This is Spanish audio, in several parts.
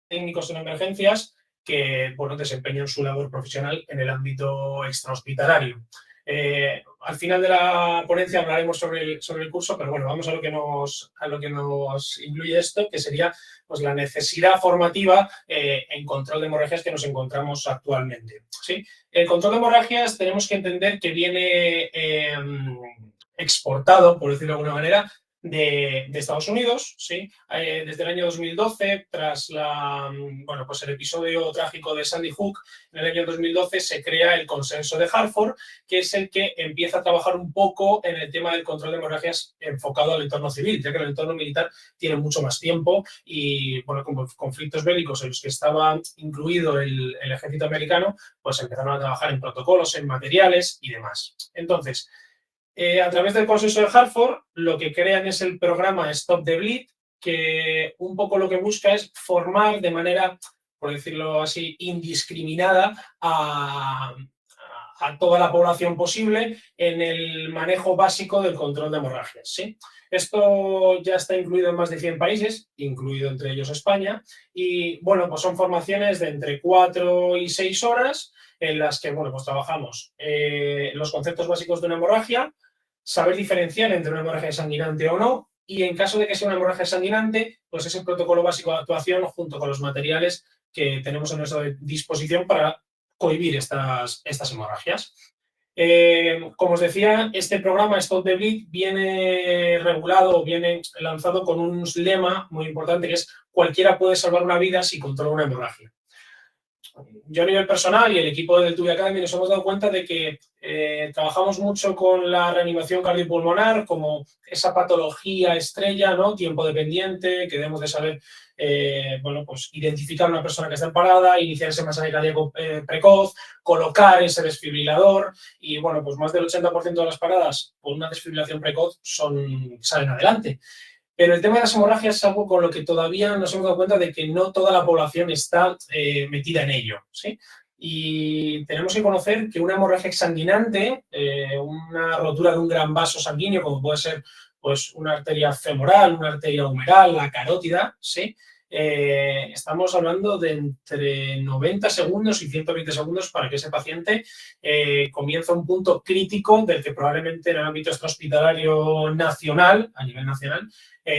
técnicos en emergencias que, bueno, desempeñan su labor profesional en el ámbito extrahospitalario. Al final de la ponencia hablaremos sobre el curso, pero bueno, vamos a lo que nos incluye esto, que sería pues, la necesidad formativa en control de hemorragias que nos encontramos actualmente, ¿sí? El control de hemorragias tenemos que entender que viene exportado, por decirlo de alguna manera, de Estados Unidos, ¿sí? Desde el año 2012, tras pues el episodio trágico de Sandy Hook, en el año 2012 se crea el Consenso de Hartford, que es el que empieza a trabajar un poco en el tema del control de hemorragias enfocado al entorno civil, ya que el entorno militar tiene mucho más tiempo y, bueno, como conflictos bélicos en los que estaba incluido el ejército americano, pues empezaron a trabajar en protocolos, en materiales y demás. Entonces, a través del Consenso de Hartford, lo que crean es el programa Stop the Bleed, que un poco lo que busca es formar de manera, por decirlo así, indiscriminada a toda la población posible en el manejo básico del control de hemorragias, ¿sí? Esto ya está incluido en más de 100 países, incluido entre ellos España, y bueno, pues son formaciones de entre 4 y 6 horas en las que, bueno, pues trabajamos los conceptos básicos de una hemorragia, saber diferenciar entre una hemorragia sanguinante o no, y en caso de que sea una hemorragia sanguinante, pues ese protocolo básico de actuación junto con los materiales que tenemos a nuestra disposición para cohibir estas hemorragias. Como os decía, este programa Stop the Bleed viene regulado, viene lanzado con un lema muy importante que es cualquiera puede salvar una vida si controla una hemorragia. Yo a nivel personal y el equipo del TUI Academy nos hemos dado cuenta de que trabajamos mucho con la reanimación cardiopulmonar como esa patología estrella, ¿no? Tiempo dependiente, que debemos de saber pues identificar a una persona que está en parada, iniciar ese masaje cardíaco precoz, colocar ese desfibrilador y bueno, pues más del 80% de las paradas con una desfibrilación precoz salen adelante. Pero el tema de las hemorragias es algo con lo que todavía nos hemos dado cuenta de que no toda la población está metida en ello, ¿sí? Y tenemos que conocer que una hemorragia exsanguinante, una rotura de un gran vaso sanguíneo, como puede ser pues, una arteria femoral, una arteria humeral, la carótida, ¿sí? Estamos hablando de entre 90 segundos y 120 segundos para que ese paciente comience un punto crítico del que probablemente en el ámbito extrahospitalario nacional, a nivel nacional,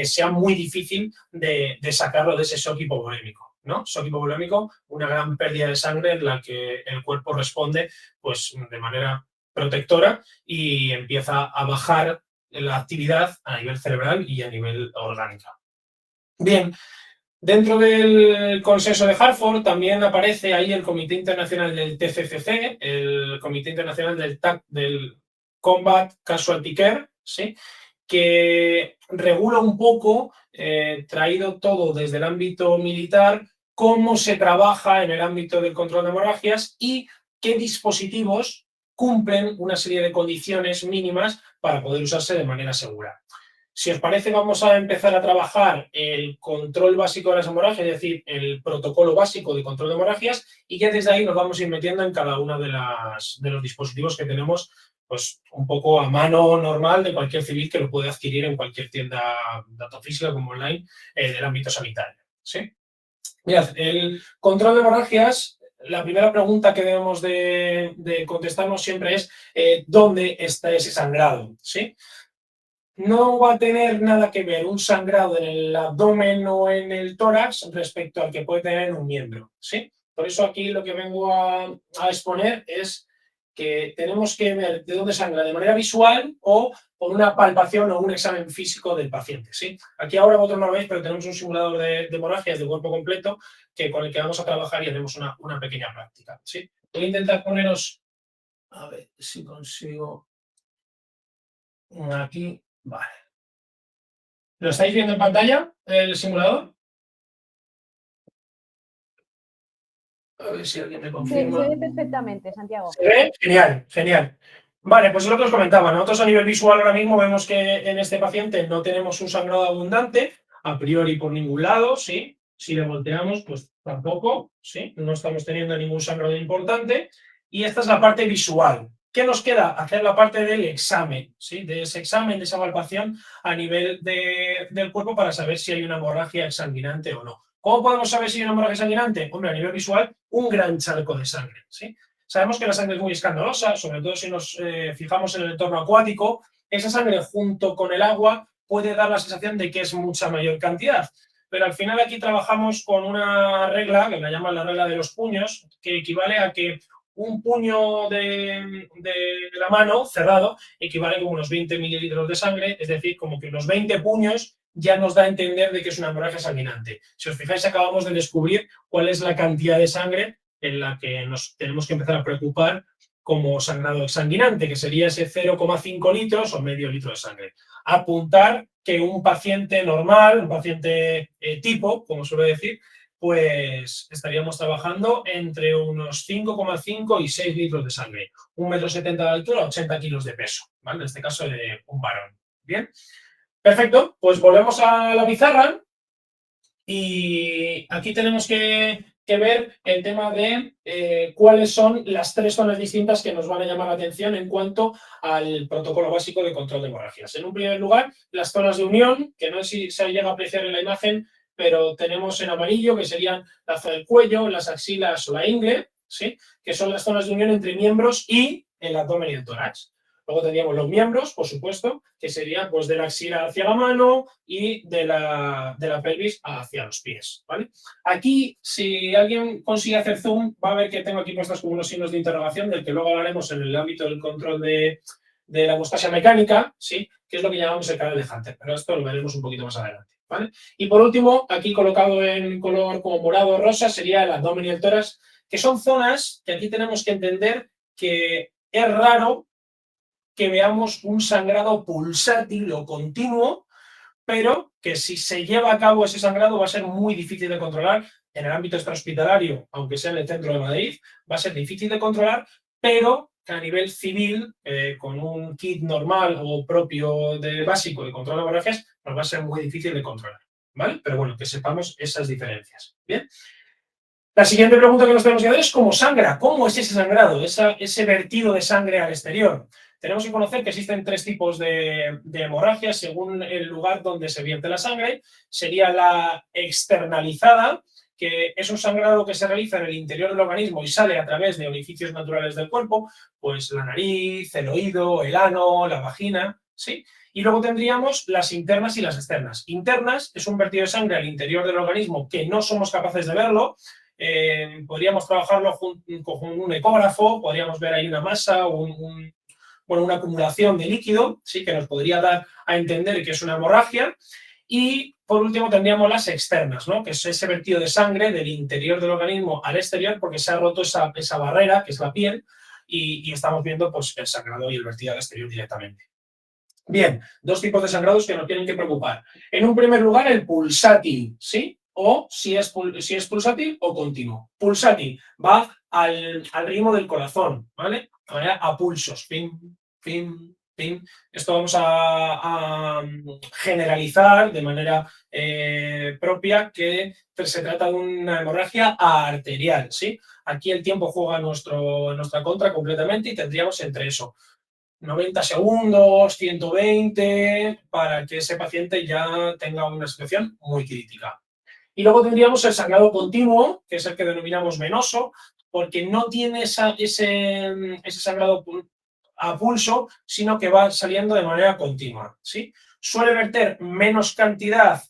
sea muy difícil de sacarlo de ese shock hipovolémico, ¿no? Shock hipovolémico, una gran pérdida de sangre en la que el cuerpo responde pues, de manera protectora y empieza a bajar la actividad a nivel cerebral y a nivel orgánica. Bien, dentro del Consenso de Hartford también aparece ahí el Comité Internacional del TCCC, el Comité Internacional del Combat Casualty Care, ¿sí? Que regula un poco, traído todo desde el ámbito militar, cómo se trabaja en el ámbito del control de hemorragias y qué dispositivos cumplen una serie de condiciones mínimas para poder usarse de manera segura. Si os parece, vamos a empezar a trabajar el control básico de las hemorragias, es decir, el protocolo básico de control de hemorragias, y ya desde ahí nos vamos a ir metiendo en cada uno de los dispositivos que tenemos pues un poco a mano normal de cualquier civil que lo puede adquirir en cualquier tienda tanto física como online del ámbito sanitario, ¿sí? Mirad, el control de hemorragias, la primera pregunta que debemos de contestarnos siempre es ¿dónde está ese sangrado? ¿Sí? No va a tener nada que ver un sangrado en el abdomen o en el tórax respecto al que puede tener en un miembro, ¿sí? Por eso aquí lo que vengo a exponer es que tenemos que ver de dónde sangra de manera visual o por una palpación o un examen físico del paciente, ¿sí? Aquí ahora vosotros no lo veis, pero tenemos un simulador de hemorragias de cuerpo completo con el que vamos a trabajar y haremos una pequeña práctica, ¿sí? Voy a intentar poneros, a ver si consigo aquí, vale. ¿Lo estáis viendo en pantalla, el simulador? A ver si alguien me confirma. Se ve perfectamente, Santiago. ¿Se ve? Genial, genial. Vale, pues es lo que os comentaba. Nosotros a nivel visual ahora mismo vemos que en este paciente no tenemos un sangrado abundante, a priori por ningún lado, ¿sí? Si le volteamos, pues tampoco, ¿sí? No estamos teniendo ningún sangrado importante. Y esta es la parte visual. ¿Qué nos queda? Hacer la parte del examen, ¿sí? De ese examen, de esa palpación a nivel del cuerpo para saber si hay una hemorragia exsanguinante o no. ¿Cómo podemos saber si hay una hemorragia sanguinante? Hombre, a nivel visual, un gran charco de sangre, ¿sí? Sabemos que la sangre es muy escandalosa, sobre todo si nos fijamos en el entorno acuático. Esa sangre junto con el agua puede dar la sensación de que es mucha mayor cantidad. Pero al final aquí trabajamos con una regla, que la llaman la regla de los puños, que equivale a que un puño de la mano cerrado equivale a unos 20 mililitros de sangre, es decir, como que unos 20 puños ya nos da a entender de que es una hemorragia sanguinante. Si os fijáis, acabamos de descubrir cuál es la cantidad de sangre en la que nos tenemos que empezar a preocupar como sangrado sanguinante, que sería ese 0,5 litros o medio litro de sangre. Apuntar que un paciente normal, un paciente tipo, como suele decir, pues estaríamos trabajando entre unos 5,5 y 6 litros de sangre. 1,70 m de altura, 80 kilos de peso, ¿vale? En este caso de un varón. Bien. Perfecto, pues volvemos a la pizarra y aquí tenemos que ver el tema de cuáles son las 3 zonas distintas que nos van a llamar la atención en cuanto al protocolo básico de control de hemorragias. En un primer lugar, las zonas de unión, que no sé si se llega a apreciar en la imagen, pero tenemos en amarillo, que serían la zona del cuello, las axilas o la ingle, ¿sí? Que son las zonas de unión entre miembros y el abdomen y el tórax. Luego tendríamos los miembros, por supuesto, que serían pues, de la axila hacia la mano y de la pelvis hacia los pies, ¿vale? Aquí, si alguien consigue hacer zoom, va a ver que tengo aquí puestos como unos signos de interrogación, del que luego hablaremos en el ámbito del control de la hemostasia mecánica, ¿sí? Que es lo que llamamos el canal de Hunter, pero esto lo veremos un poquito más adelante, ¿vale? Y por último, aquí colocado en color como morado o rosa, sería el abdomen y el tórax, que son zonas que aquí tenemos que entender que es raro que veamos un sangrado pulsátil o continuo, pero que si se lleva a cabo ese sangrado va a ser muy difícil de controlar. En el ámbito extrahospitalario, aunque sea en el centro de Madrid, va a ser difícil de controlar, pero que a nivel civil, con un kit normal o propio de básico de control de hemorragias, nos va a ser muy difícil de controlar, ¿vale? Pero bueno, que sepamos esas diferencias, ¿bien? La siguiente pregunta que nos tenemos que hacer es ¿cómo sangra? ¿Cómo es ese sangrado, ese vertido de sangre al exterior? Tenemos que conocer que existen 3 tipos de hemorragias según el lugar donde se vierte la sangre. Sería la externalizada, que es un sangrado que se realiza en el interior del organismo y sale a través de orificios naturales del cuerpo, pues la nariz, el oído, el ano, la vagina, ¿sí? Y luego tendríamos las internas y las externas. Internas es un vertido de sangre al interior del organismo que no somos capaces de verlo. Podríamos trabajarlo con un ecógrafo, podríamos ver ahí una masa o una acumulación de líquido, ¿sí? Que nos podría dar a entender que es una hemorragia. Y por último tendríamos las externas, ¿no? Que es ese vertido de sangre del interior del organismo al exterior porque se ha roto esa barrera, que es la piel, y estamos viendo pues, el sangrado y el vertido al exterior directamente. Bien, 2 tipos de sangrados que nos tienen que preocupar. En un primer lugar, el pulsátil, ¿sí? O si es pulsátil o continuo. Pulsátil va al ritmo del corazón, ¿vale? De manera a pulsos, pim, pim, pim. Esto vamos a generalizar de manera propia que se trata de una hemorragia arterial, ¿sí? Aquí el tiempo juega en nuestra contra completamente y tendríamos entre eso 90 segundos, 120, para que ese paciente ya tenga una situación muy crítica. Y luego tendríamos el sangrado continuo, que es el que denominamos venoso, porque no tiene ese sangrado a pulso, sino que va saliendo de manera continua, ¿sí? Suele verter menos cantidad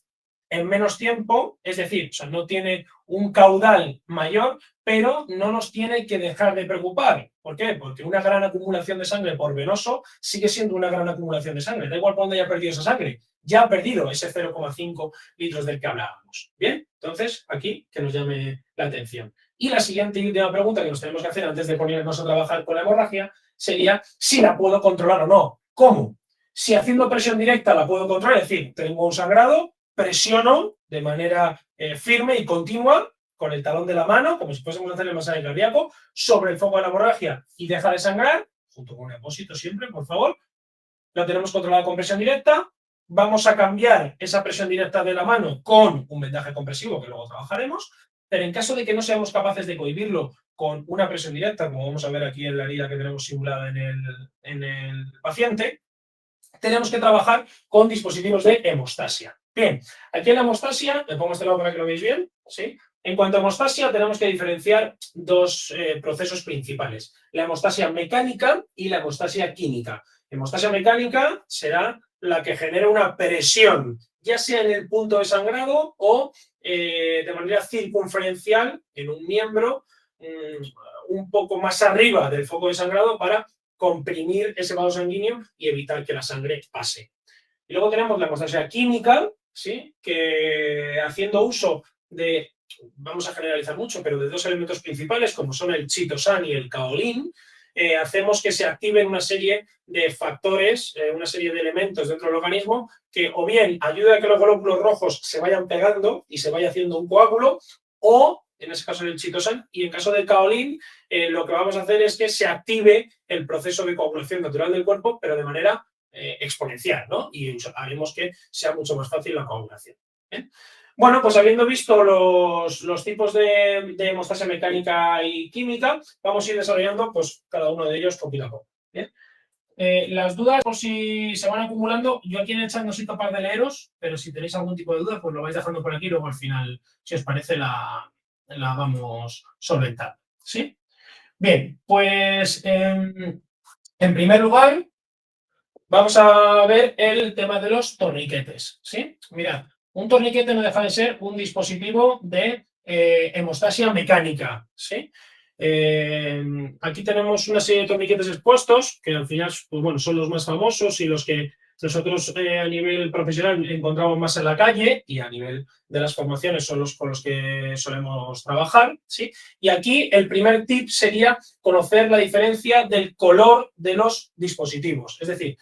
en menos tiempo, es decir, o sea, no tiene un caudal mayor, pero no nos tiene que dejar de preocupar. ¿Por qué? Porque una gran acumulación de sangre por venoso sigue siendo una gran acumulación de sangre. Da igual por dónde haya perdido esa sangre. Ya ha perdido ese 0,5 litros del que hablábamos. Bien, entonces aquí que nos llame la atención. Y la siguiente y última pregunta que nos tenemos que hacer antes de ponernos a trabajar con la hemorragia sería si la puedo controlar o no. ¿Cómo? Si haciendo presión directa la puedo controlar, es decir, tengo un sangrado, presiono de manera firme y continua con el talón de la mano, como si fuésemos a hacer el masaje cardíaco, sobre el foco de la hemorragia y deja de sangrar, junto con un apósito siempre, por favor. Lo tenemos controlado con presión directa. Vamos a cambiar esa presión directa de la mano con un vendaje compresivo, que luego trabajaremos, pero en caso de que no seamos capaces de cohibirlo con una presión directa, como vamos a ver aquí en la herida que tenemos simulada en el paciente, tenemos que trabajar con dispositivos de hemostasia, Bien, aquí en la hemostasia, me pongo este lado para que lo veáis bien, ¿sí? En cuanto a hemostasia, tenemos que diferenciar dos procesos principales, la hemostasia mecánica y la hemostasia química. Hemostasia mecánica será la que genera una presión, ya sea en el punto de sangrado o de manera circunferencial en un miembro un poco más arriba del foco de sangrado para comprimir ese vaso sanguíneo y evitar que la sangre pase. Y luego tenemos la hemostasia química, ¿sí? Que haciendo uso de, vamos a generalizar mucho, pero de dos elementos principales, como son el chitosan y el kaolin, hacemos que se activen una serie de factores, una serie de elementos dentro del organismo que o bien ayuda a que los glóbulos rojos se vayan pegando y se vaya haciendo un coágulo, o en ese caso del chitosan, y en caso del kaolin, lo que vamos a hacer es que se active el proceso de coagulación natural del cuerpo, pero de manera exponencial, ¿no? Y haremos que sea mucho más fácil la coagulación. ¿Bien? Bueno, pues habiendo visto los tipos de hemostasia mecánica y química, vamos a ir desarrollando pues, cada uno de ellos poquito a poco. ¿Bien? Las dudas, por si se van acumulando, yo aquí en el chat no soy capaz de leeros, pero si tenéis algún tipo de duda, pues lo vais dejando por aquí y luego al final, si os parece, la vamos solventando. ¿Sí? Bien, pues en primer lugar, vamos a ver el tema de los torniquetes, ¿sí? Mirad, un torniquete no deja de ser un dispositivo de hemostasia mecánica, ¿sí? Aquí tenemos una serie de torniquetes expuestos, que al final pues bueno, son los más famosos y los que nosotros a nivel profesional encontramos más en la calle y a nivel de las formaciones son los con los que solemos trabajar, ¿sí? Y aquí el primer tip sería conocer la diferencia del color de los dispositivos, es decir,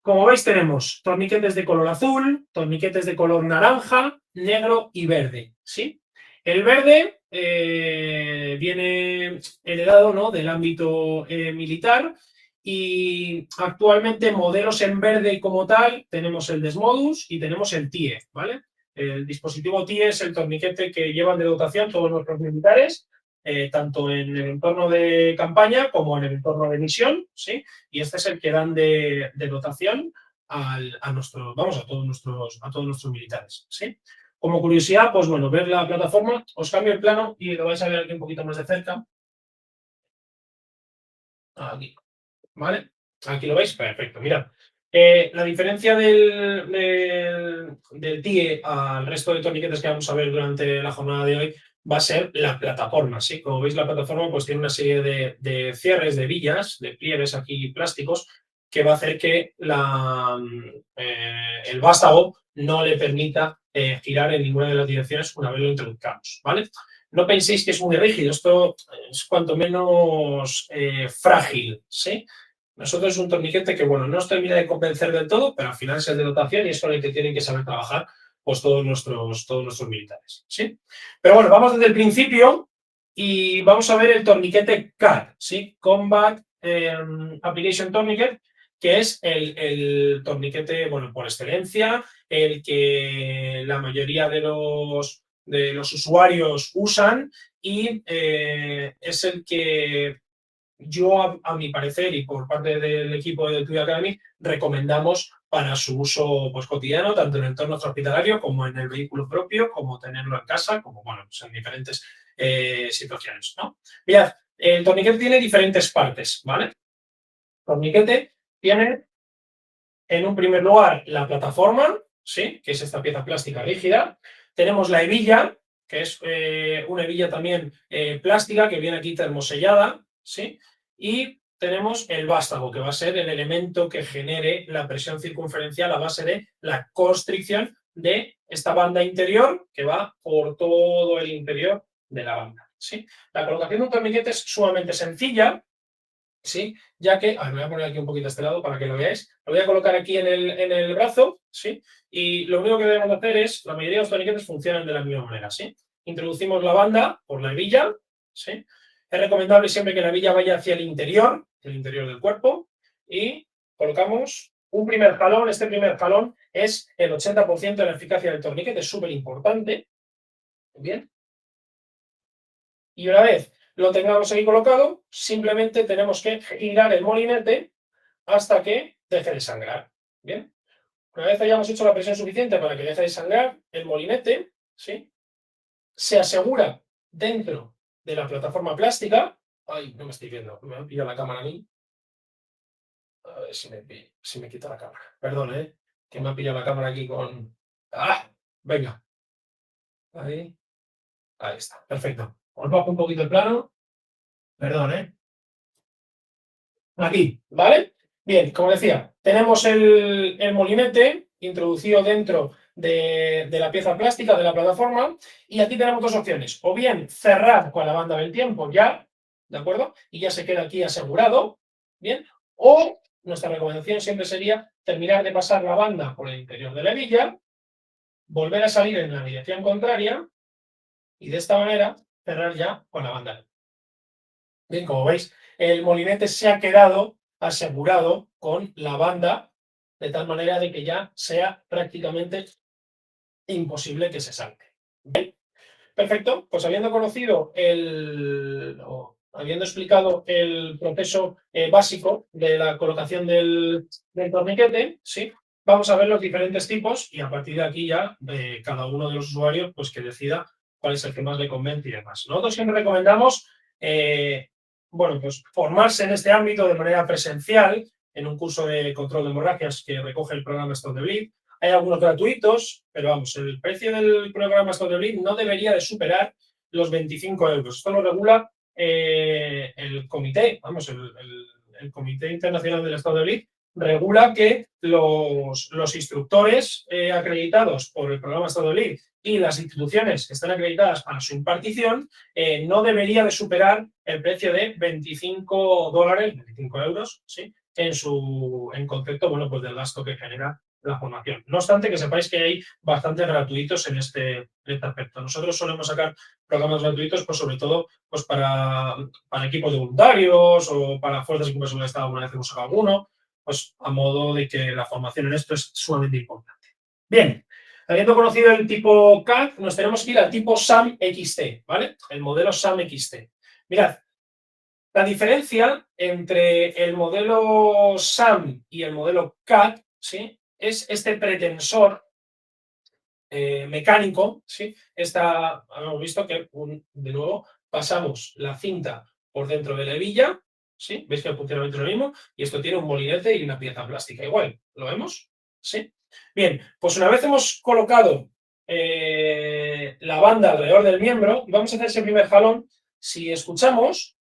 como veis, tenemos torniquetes de color azul, torniquetes de color naranja, negro y verde, ¿sí? El verde viene heredado, ¿no?, del ámbito militar y actualmente modelos en verde como tal tenemos el Desmodus y tenemos el TIE, ¿vale? El dispositivo TIE es el torniquete que llevan de dotación todos nuestros militares, tanto en el entorno de campaña como en el entorno de misión, ¿sí? Y este es el que dan de dotación vamos, a todos nuestros militares, ¿sí? Como curiosidad, pues bueno, ver la plataforma, os cambio el plano y lo vais a ver aquí un poquito más de cerca. Aquí, ¿vale? Aquí lo veis, perfecto, mirad. La diferencia del TIE al resto de torniquetes que vamos a ver durante la jornada de hoy va a ser la plataforma, ¿sí? Como veis, la plataforma pues tiene una serie de cierres, de villas, de pliegues aquí plásticos, que va a hacer que el vástago no le permita girar en ninguna de las direcciones una vez lo introduzcamos, ¿vale? No penséis que es muy rígido, esto es cuanto menos frágil, ¿sí? Nosotros es un torniquete que, bueno, no os termina de convencer del todo, pero al final es el de dotación y es con el que tienen que saber trabajar pues todos nuestros militares, ¿sí? Pero bueno, vamos desde el principio y vamos a ver el torniquete CAT, ¿sí? Combat Application Tourniquet, que es el torniquete, bueno, por excelencia, el que la mayoría de los usuarios usan y es el que yo, a mi parecer, y por parte del equipo de TUI Academy, recomendamos para su uso pues, cotidiano, tanto en el entorno hospitalario como en el vehículo propio, como tenerlo en casa, como bueno, pues en diferentes situaciones, ¿no? Mirad, el torniquete tiene diferentes partes, ¿vale? El torniquete tiene, en un primer lugar, la plataforma, ¿sí? Que es esta pieza plástica rígida. Tenemos la hebilla, que es una hebilla también plástica que viene aquí termosellada, ¿sí? Y tenemos el vástago, que va a ser el elemento que genere la presión circunferencial a base de la constricción de esta banda interior que va por todo el interior de la banda, ¿sí? La colocación de un torniquete es sumamente sencilla, ¿sí? Ya que, a ver, me voy a poner aquí un poquito a este lado para que lo veáis. Lo voy a colocar aquí en el brazo, ¿sí? Y lo único que debemos hacer es, la mayoría de los torniquetes funcionan de la misma manera, ¿sí? Introducimos la banda por la hebilla, ¿sí? Es recomendable siempre que la hebilla vaya hacia el interior del cuerpo, y colocamos un primer jalón. Este primer jalón es el 80% de la eficacia del torniquete, es súper importante, ¿bien? Y una vez lo tengamos ahí colocado, simplemente tenemos que girar el molinete hasta que deje de sangrar. ¿Bien? Una vez hayamos hecho la presión suficiente para que deje de sangrar, el molinete, ¿sí?, se asegura dentro de la plataforma plástica. Ay, no me estoy viendo, me ha pillado la cámara a mí. A ver si me quita la cámara. Perdón, que me ha pillado la cámara aquí con... ¡Ah! Venga, ahí, ahí está, perfecto. Os bajo un poquito el plano. Perdón, Aquí, ¿vale? Bien, como decía, tenemos el molinete introducido dentro de la pieza plástica de la plataforma y aquí tenemos dos opciones. O bien cerrar con la banda del tiempo ya, ¿de acuerdo? Y ya se queda aquí asegurado, ¿bien? O nuestra recomendación siempre sería terminar de pasar la banda por el interior de la hebilla, volver a salir en la dirección contraria y de esta manera cerrar ya con la banda. Bien, como veis, el molinete se ha quedado asegurado con la banda, de tal manera de que ya sea prácticamente imposible que se salga. Bien, perfecto, pues habiendo conocido o habiendo explicado el proceso básico de la colocación del torniquete, ¿sí?, vamos a ver los diferentes tipos y a partir de aquí ya cada uno de los usuarios pues que decida cuál es el que más le convence y demás. Nosotros siempre recomendamos bueno, pues formarse en este ámbito de manera presencial en un curso de control de hemorragias que recoge el programa Stop the Bleed. Hay algunos gratuitos, pero vamos, el precio del programa Stop the Bleed no debería de superar los 25 euros. Esto lo regula el comité, vamos, el Comité Internacional del Stop the Bleed regula que los instructores acreditados por el programa Stop the Bleed y las instituciones que están acreditadas para su impartición no debería de superar el precio de $25, 25 euros, ¿sí?, en concepto, bueno, pues del gasto que genera la formación. No obstante, que sepáis que hay bastantes gratuitos en este aspecto. Nosotros solemos sacar programas gratuitos, pues sobre todo pues para equipos de voluntarios o para fuerzas y cuerpos del Estado, alguna vez hemos sacado alguno, pues a modo de que la formación en esto es sumamente importante. Bien, habiendo conocido el tipo CAD, nos tenemos que ir al tipo SAM-XT, ¿vale? El modelo SAM-XT. Mirad, la diferencia entre el modelo SAM y el modelo CAD, ¿sí?, es este pretensor mecánico, ¿sí? Hemos visto que, de nuevo, pasamos la cinta por dentro de la hebilla, ¿sí? ¿Veis que el funcionamiento es lo mismo? Y esto tiene un molinete y una pieza plástica igual. ¿Lo vemos? ¿Sí? Bien, pues una vez hemos colocado la banda alrededor del miembro, y vamos a hacer ese primer jalón, si escuchamos,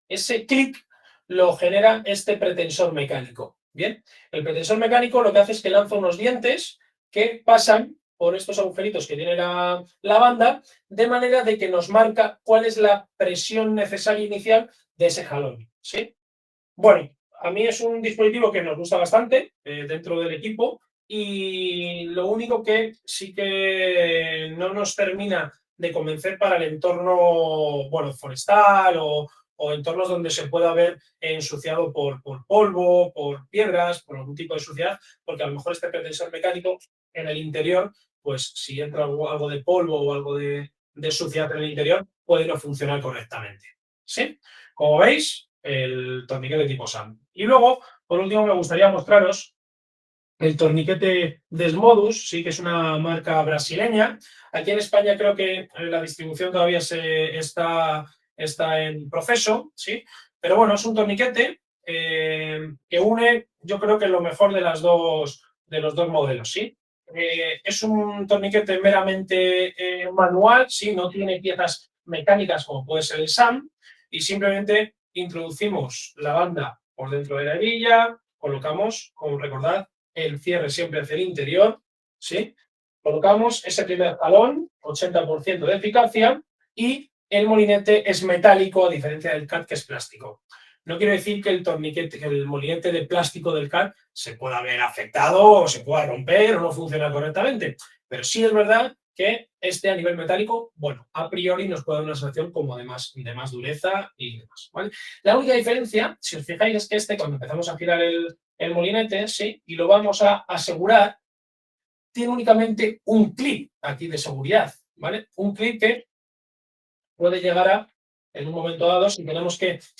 ese clic lo genera este pretensor mecánico. Bien, el pretensor mecánico lo que hace es que lanza unos dientes que pasan por estos agujeritos que tiene la banda, de manera de que nos marca cuál es la presión necesaria inicial de ese jalón, ¿sí? Bueno, a mí es un dispositivo que nos gusta bastante dentro del equipo y lo único que sí que no nos termina de convencer para el entorno, bueno, forestal o entornos donde se pueda ver ensuciado por polvo, por piedras, por algún tipo de suciedad, porque a lo mejor este pretensor mecánico en el interior, pues si entra algo de polvo o algo de suciedad en el interior, puede no funcionar correctamente. ¿Sí? Como veis, el torniquete tipo SAM. Y luego, por último, me gustaría mostraros el torniquete Desmodus, sí, que es una marca brasileña. Aquí en España creo que la distribución todavía está en proceso, ¿sí? Pero bueno, es un torniquete que une, yo creo que lo mejor de los dos modelos, ¿sí? Es un torniquete meramente manual, ¿sí? No tiene piezas mecánicas como puede ser el SAM, y simplemente introducimos la banda por dentro de la hebilla, colocamos, como recordad, el cierre siempre hacia el interior, ¿sí? Colocamos ese primer jalón, 80% de eficacia, y el molinete es metálico a diferencia del CAD, que es plástico. No quiere decir que el molinete de plástico del CAD se pueda ver afectado o se pueda romper o no funciona correctamente, pero sí es verdad que a nivel metálico, bueno, a priori nos puede dar una sensación como de más dureza y demás, ¿vale? La única diferencia, si os fijáis, es que cuando empezamos a girar el molinete, ¿sí?, y lo vamos a asegurar, tiene únicamente un clip aquí de seguridad, ¿vale? Un clip que puede llegar a en un momento dado, si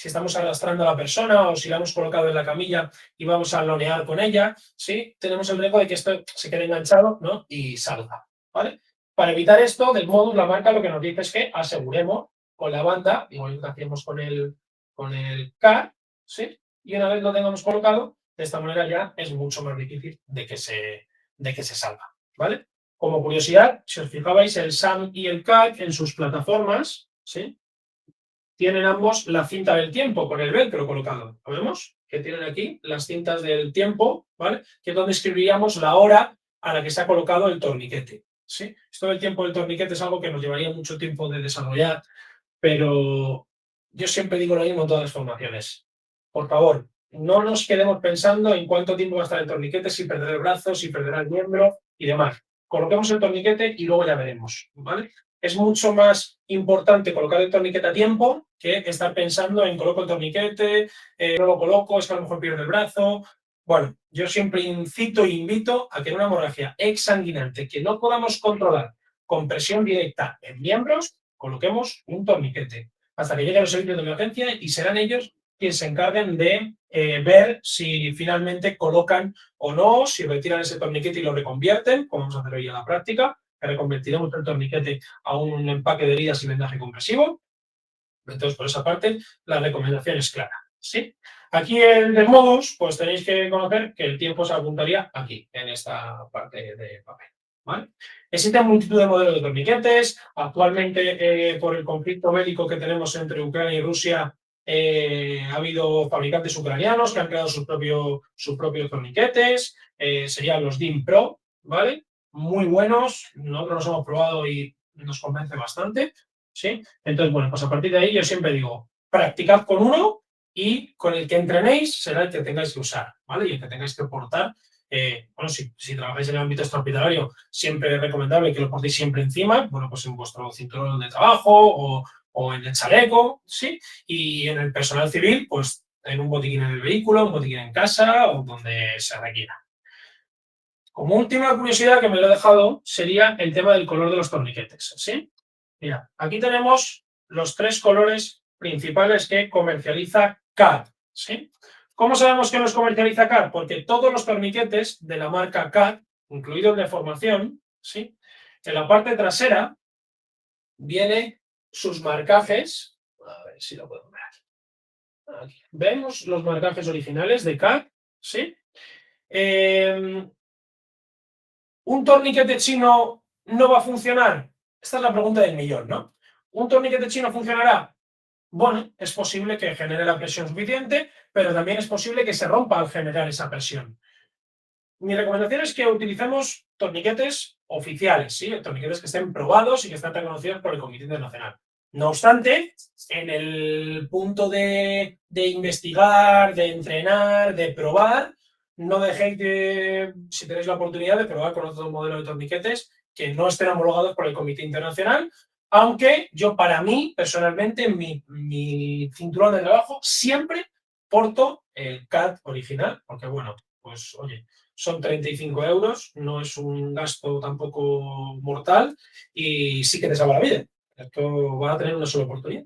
estamos arrastrando a la persona o si la hemos colocado en la camilla y vamos a lonear con ella, ¿sí? Tenemos el riesgo de que esto se quede enganchado, ¿no? Y salga, ¿vale? Para evitar esto, del modus, la marca lo que nos dice es que aseguremos con la banda, igual que hacíamos con el CAR, ¿sí? Y una vez lo tengamos colocado, de esta manera ya es mucho más difícil de que se salga, ¿vale? Como curiosidad, si os fijabais, el SAM y el CAC en sus plataformas, ¿sí? Tienen ambos la cinta del tiempo con el velcro colocado. ¿Lo vemos? Que tienen aquí las cintas del tiempo, ¿vale? Que es donde escribiríamos la hora a la que se ha colocado el torniquete, ¿sí? Esto del tiempo del torniquete es algo que nos llevaría mucho tiempo de desarrollar, pero yo siempre digo lo mismo en todas las formaciones. Por favor, no nos quedemos pensando en cuánto tiempo va a estar el torniquete, si perderá el brazo, si perderá el miembro y demás. Coloquemos el torniquete y luego ya veremos, ¿vale? Es mucho más importante colocar el torniquete a tiempo que estar pensando en coloco el torniquete, no lo coloco, es que a lo mejor pierdo el brazo. Bueno, yo siempre incito e invito a que en una hemorragia exsanguinante que no podamos controlar con presión directa en miembros, coloquemos un torniquete hasta que lleguen los servicios de emergencia y serán ellos quienes se encarguen de ver si finalmente colocan o no, si retiran ese torniquete y lo reconvierten, como vamos a hacer hoy en la práctica, que reconvertiremos el torniquete a un empaque de heridas y vendaje compresivo. Entonces, por esa parte, la recomendación es clara, ¿sí? Aquí en el modus, pues tenéis que conocer que el tiempo se apuntaría aquí, en esta parte de papel, ¿vale? Existen multitud de modelos de torniquetes. Actualmente, por el conflicto bélico que tenemos entre Ucrania y Rusia, ha habido fabricantes ucranianos que han creado sus propios torniquetes, serían los DIN Pro, ¿vale? Muy buenos, nosotros los hemos probado y nos convence bastante, ¿sí? Entonces, bueno, pues a partir de ahí yo siempre digo, practicad con uno y con el que entrenéis será el que tengáis que usar, ¿vale? Y el que tengáis que portar. Bueno, si trabajáis en el ámbito extrahospitalario, siempre es recomendable que lo portéis siempre encima, bueno, pues en vuestro cinturón de trabajo o en el chaleco, ¿sí? Y en el personal civil, pues en un botiquín en el vehículo, un botiquín en casa o donde se requiera. Como última curiosidad que me lo he dejado sería el tema del color de los torniquetes, ¿sí? Mira, aquí tenemos los 3 colores principales que comercializa CAD, ¿sí? ¿Cómo sabemos que los comercializa CAD? Porque todos los torniquetes de la marca CAD, incluido el de formación, ¿sí? En la parte trasera vienen sus marcajes, a ver si lo puedo ver aquí. Vemos los marcajes originales de CAD, ¿sí? ¿Un torniquete chino no va a funcionar? Esta es la pregunta del millón, ¿no? ¿Un torniquete chino funcionará? Bueno, es posible que genere la presión suficiente, pero también es posible que se rompa al generar esa presión. Mi recomendación es que utilicemos torniquetes oficiales, ¿sí? Torniquetes que estén probados y que estén reconocidos por el Comité Internacional. No obstante, en el punto de investigar, de entrenar, de probar, no dejéis si tenéis la oportunidad, de probar con otro modelo de torniquetes que no estén homologados por el Comité Internacional, aunque yo, para mí, personalmente, en mi cinturón de trabajo, siempre porto el CAD original, porque bueno, pues oye, son 35 euros, no es un gasto tampoco mortal y sí que te salva la vida. Esto va a tener una sola oportunidad,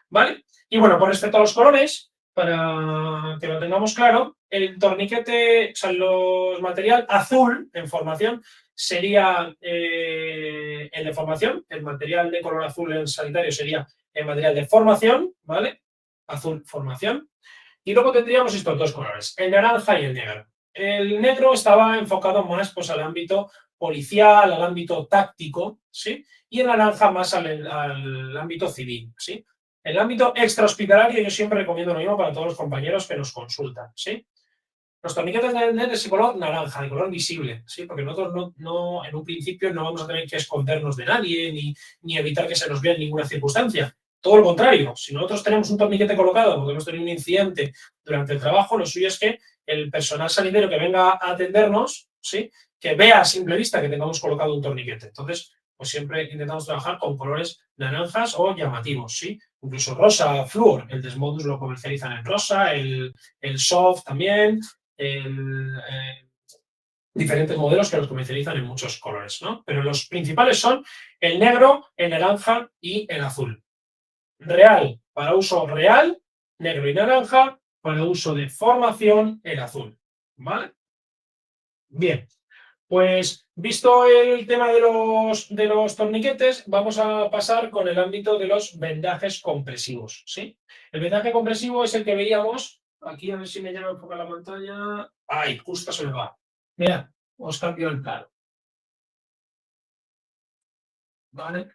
¿vale? Y bueno, con respecto a los colores, para que lo tengamos claro, el torniquete, o sea, los material azul en formación sería el de formación, el material de color azul en sanitario sería el material de formación, ¿vale? Azul, formación. Y luego tendríamos estos 2 colores, el naranja y el negro. El negro estaba enfocado más pues, al ámbito policial, al ámbito táctico, ¿sí? Y el naranja más al ámbito civil, ¿sí? En el ámbito extrahospitalario yo siempre recomiendo lo mismo para todos los compañeros que nos consultan, ¿sí? Los torniquetes deben tener ese color naranja, de color visible, ¿sí? Porque nosotros no, en un principio no vamos a tener que escondernos de nadie ni evitar que se nos vea en ninguna circunstancia. Todo lo contrario, si nosotros tenemos un torniquete colocado porque hemos tenido un incidente durante el trabajo, lo suyo es que el personal sanitario que venga a atendernos, ¿sí? Que vea a simple vista que tengamos colocado un torniquete. Entonces, pues siempre intentamos trabajar con colores naranjas o llamativos, ¿sí? Incluso rosa, flúor, el Desmodus lo comercializan en rosa, el soft también, diferentes modelos que los comercializan en muchos colores, ¿no? Pero los principales son el negro, el naranja y el azul. Real, Para uso real, negro y naranja. Para uso de formación, el azul. ¿Vale? Bien. Pues visto el tema de los torniquetes, vamos a pasar con el ámbito de los vendajes compresivos, ¿sí? El vendaje compresivo es el que veíamos, aquí a ver si me llega a enfocar la pantalla. ¡Ay! Justo se me va. Mirad, os cambio el plano. ¿Vale?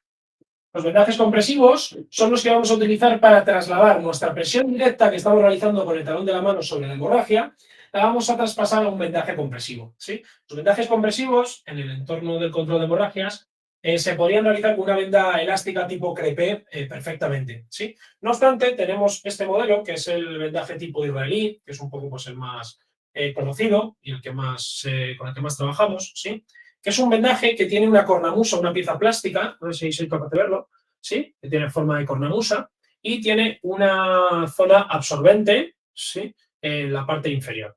Los vendajes compresivos son los que vamos a utilizar para trasladar nuestra presión directa que estamos realizando con el talón de la mano sobre la hemorragia, la vamos a traspasar a un vendaje compresivo, ¿sí? Los vendajes compresivos, en el entorno del control de hemorragias, se podrían realizar con una venda elástica tipo crepé perfectamente, ¿sí? No obstante, tenemos este modelo, que es el vendaje tipo israelí, que es un poco pues, el más conocido y el que más, con el que más trabajamos, ¿sí? Que es un vendaje que tiene una cornamusa, una pieza plástica, no sé si soy capaz de verlo, ¿sí? Que tiene forma de cornamusa y tiene una zona absorbente, ¿sí? En la parte inferior.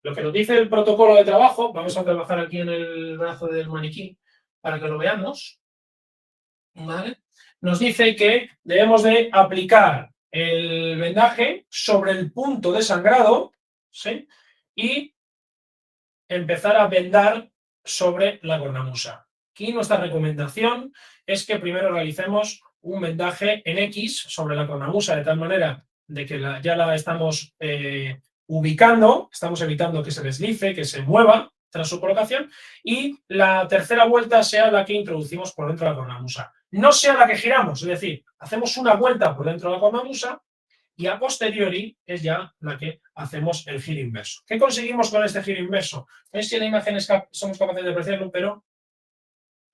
Lo que nos dice el protocolo de trabajo, vamos a trabajar aquí en el brazo del maniquí para que lo veamos, ¿vale? Nos dice que debemos de aplicar el vendaje sobre el punto de sangrado, ¿sí? Y empezar a vendar sobre la cornamusa. Aquí nuestra recomendación es que primero realicemos un vendaje en X sobre la cornamusa, de tal manera de que ya la estamos ubicando, estamos evitando que se deslice, que se mueva tras su colocación, y la tercera vuelta sea la que introducimos por dentro de la cornamusa. No sea la que giramos, es decir, hacemos una vuelta por dentro de la cornamusa y a posteriori es ya la que hacemos el giro inverso. ¿Qué conseguimos con este giro inverso? No sé si en la imagen somos capaces de apreciarlo, pero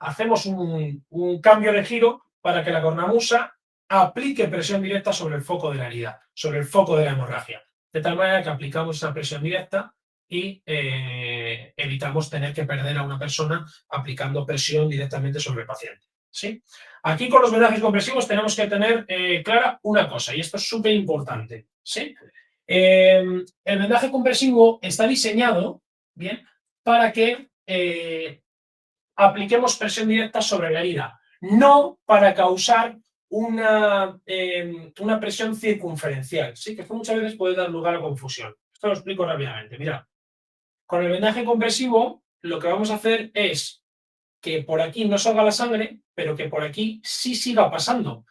hacemos un cambio de giro para que la cornamusa aplique presión directa sobre el foco de la herida, sobre el foco de la hemorragia. De tal manera que aplicamos esa presión directa y evitamos tener que perder a una persona aplicando presión directamente sobre el paciente. ¿Sí? Aquí con los vendajes compresivos tenemos que tener clara una cosa, y esto es súper importante. ¿Sí? El vendaje compresivo está diseñado, ¿bien?, para que apliquemos presión directa sobre la herida, no para causar una presión circunferencial, ¿sí? Que esto muchas veces puede dar lugar a confusión. Esto lo explico rápidamente. Mirad, con el vendaje compresivo lo que vamos a hacer es que por aquí no salga la sangre, pero que por aquí sí siga pasando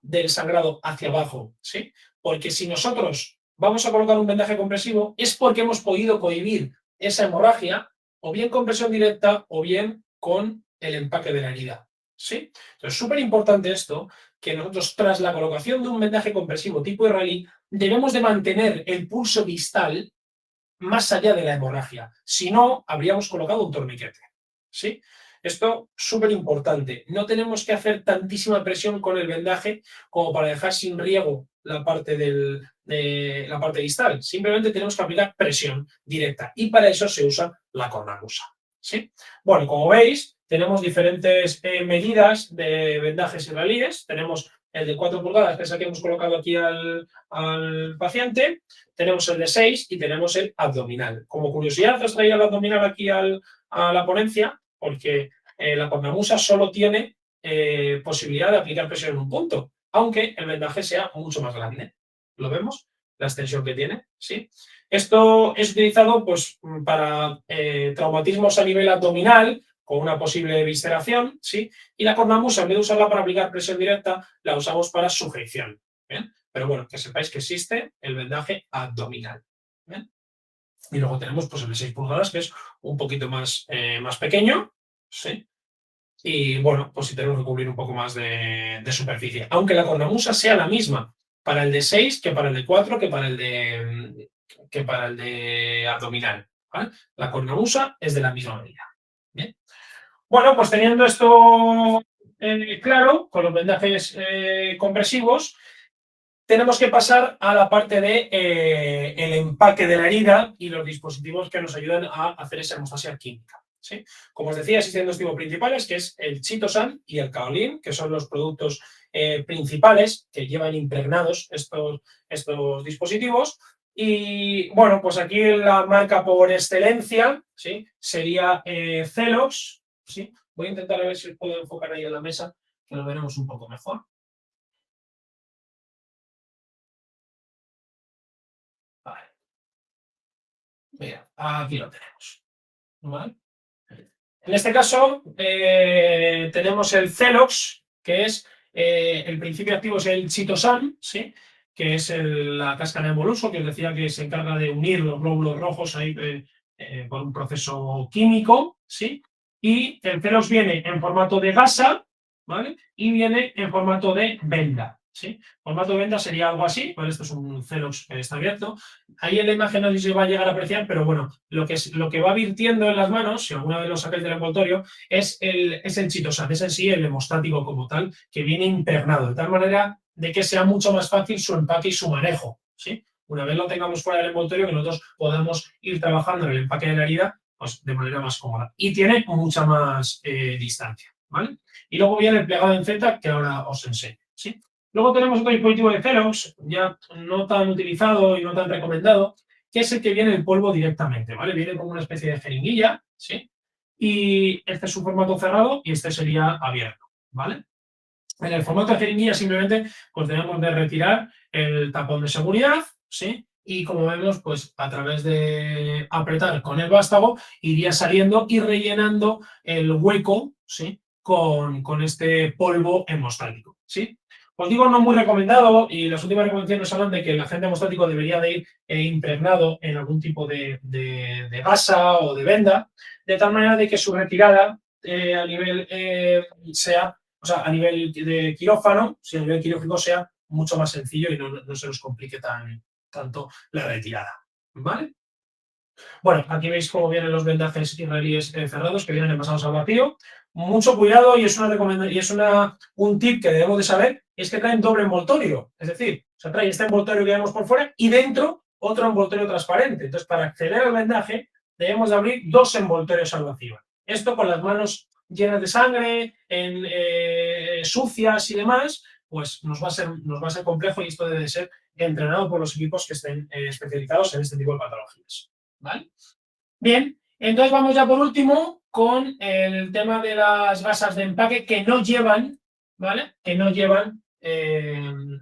del sangrado hacia abajo, ¿sí? Porque si nosotros vamos a colocar un vendaje compresivo es porque hemos podido cohibir esa hemorragia o bien con presión directa o bien con el empaque de la herida, ¿sí? Entonces, es súper importante esto, que nosotros tras la colocación de un vendaje compresivo tipo israelí debemos de mantener el pulso distal más allá de la hemorragia. Si no, habríamos colocado un torniquete, ¿sí? Esto es súper importante. No tenemos que hacer tantísima presión con el vendaje como para dejar sin riego la parte, la parte distal. Simplemente tenemos que aplicar presión directa y para eso se usa la cornamusa, ¿sí? Bueno, como veis, tenemos diferentes medidas de vendajes israelíes. Tenemos el de 4 pulgadas, que es el que hemos colocado aquí al paciente. Tenemos el de 6 y tenemos el abdominal. Como curiosidad, os traía el abdominal aquí a la ponencia, porque la cornamusa solo tiene posibilidad de aplicar presión en un punto, aunque el vendaje sea mucho más grande. ¿Lo vemos? La extensión que tiene, ¿sí? Esto es utilizado pues, para traumatismos a nivel abdominal, con una posible visceración, ¿sí? Y la cornamusa, en vez de usarla para aplicar presión directa, la usamos para sujeción. ¿Bien? Pero bueno, que sepáis que existe el vendaje abdominal. ¿Bien? Y luego tenemos pues, el de 6 pulgadas, que es un poquito más pequeño, ¿sí? Y bueno, pues si tenemos que cubrir un poco más de superficie. Aunque la cornamusa sea la misma para el de 6 que para el de 4 que para el de abdominal. ¿Vale? La cornamusa es de la misma medida. ¿Bien? Bueno, pues teniendo esto claro, con los vendajes compresivos, tenemos que pasar a la parte de el empaque de la herida y los dispositivos que nos ayudan a hacer esa hemostasia química, ¿sí? Como os decía, existen dos tipos principales, que es el chitosan y el kaolin, que son los productos principales que llevan impregnados estos dispositivos. Y bueno, pues aquí la marca por excelencia, ¿sí?, sería Celox, ¿sí? Voy a intentar a ver si puedo enfocar ahí en la mesa, que lo veremos un poco mejor. Mira, aquí lo tenemos. ¿Vale? En este caso, tenemos el Celox, que es el principio activo es el chitosan, ¿sí? Que es la cáscara de molusco, que os decía que se encarga de unir los glóbulos rojos ahí, por un proceso químico, ¿sí? Y el Celox viene en formato de gasa, ¿vale? Y viene en formato de venda, ¿sí? Formato de venda sería algo así, ¿vale? Esto es un Celox que está abierto. Ahí en la imagen no sé si se va a llegar a apreciar, pero bueno, lo que va virtiendo en las manos, si alguna vez lo sacáis del envoltorio, es el chitosan, es en sí el hemostático como tal, que viene impregnado, de tal manera de que sea mucho más fácil su empaque y su manejo, ¿sí? Una vez lo tengamos fuera del envoltorio, que nosotros podamos ir trabajando en el empaque de la herida, pues de manera más cómoda. Y tiene mucha más distancia, ¿vale? Y luego viene el plegado en Z, que ahora os enseño, ¿sí? Luego tenemos otro dispositivo de Celox, ya no tan utilizado y no tan recomendado, que es el que viene el polvo directamente, ¿vale? Viene como una especie de jeringuilla, ¿sí? Y este es su formato cerrado y este sería abierto, ¿vale? En el formato de jeringuilla simplemente pues debemos de retirar el tapón de seguridad, ¿sí? Y como vemos, pues a través de apretar con el vástago iría saliendo y rellenando el hueco, ¿sí? Con este polvo hemostático, ¿sí? Os digo, no muy recomendado y las últimas recomendaciones hablan de que el agente hemostático debería de ir impregnado en algún tipo de gasa o de venda, de tal manera de que su retirada a nivel sea, o sea, a nivel de quirófano, si a nivel quirúrgico sea mucho más sencillo y no se nos complique tanto la retirada, ¿vale? Bueno, aquí veis cómo vienen los vendajes israelíes cerrados que vienen envasados al vacío. Mucho cuidado y es una recomendación y es un tip que debemos de saber, es que traen doble envoltorio, es decir, se trae este envoltorio que vemos por fuera y dentro otro envoltorio transparente. Entonces, para acceder al vendaje debemos de abrir dos envoltorios al vacío. Esto con las manos llenas de sangre, sucias y demás, pues nos va a ser complejo y esto debe ser entrenado por los equipos que estén especializados en este tipo de patologías. ¿Vale? Bien, entonces vamos ya por último con el tema de las gasas de empaque que no llevan, ¿vale? Que no llevan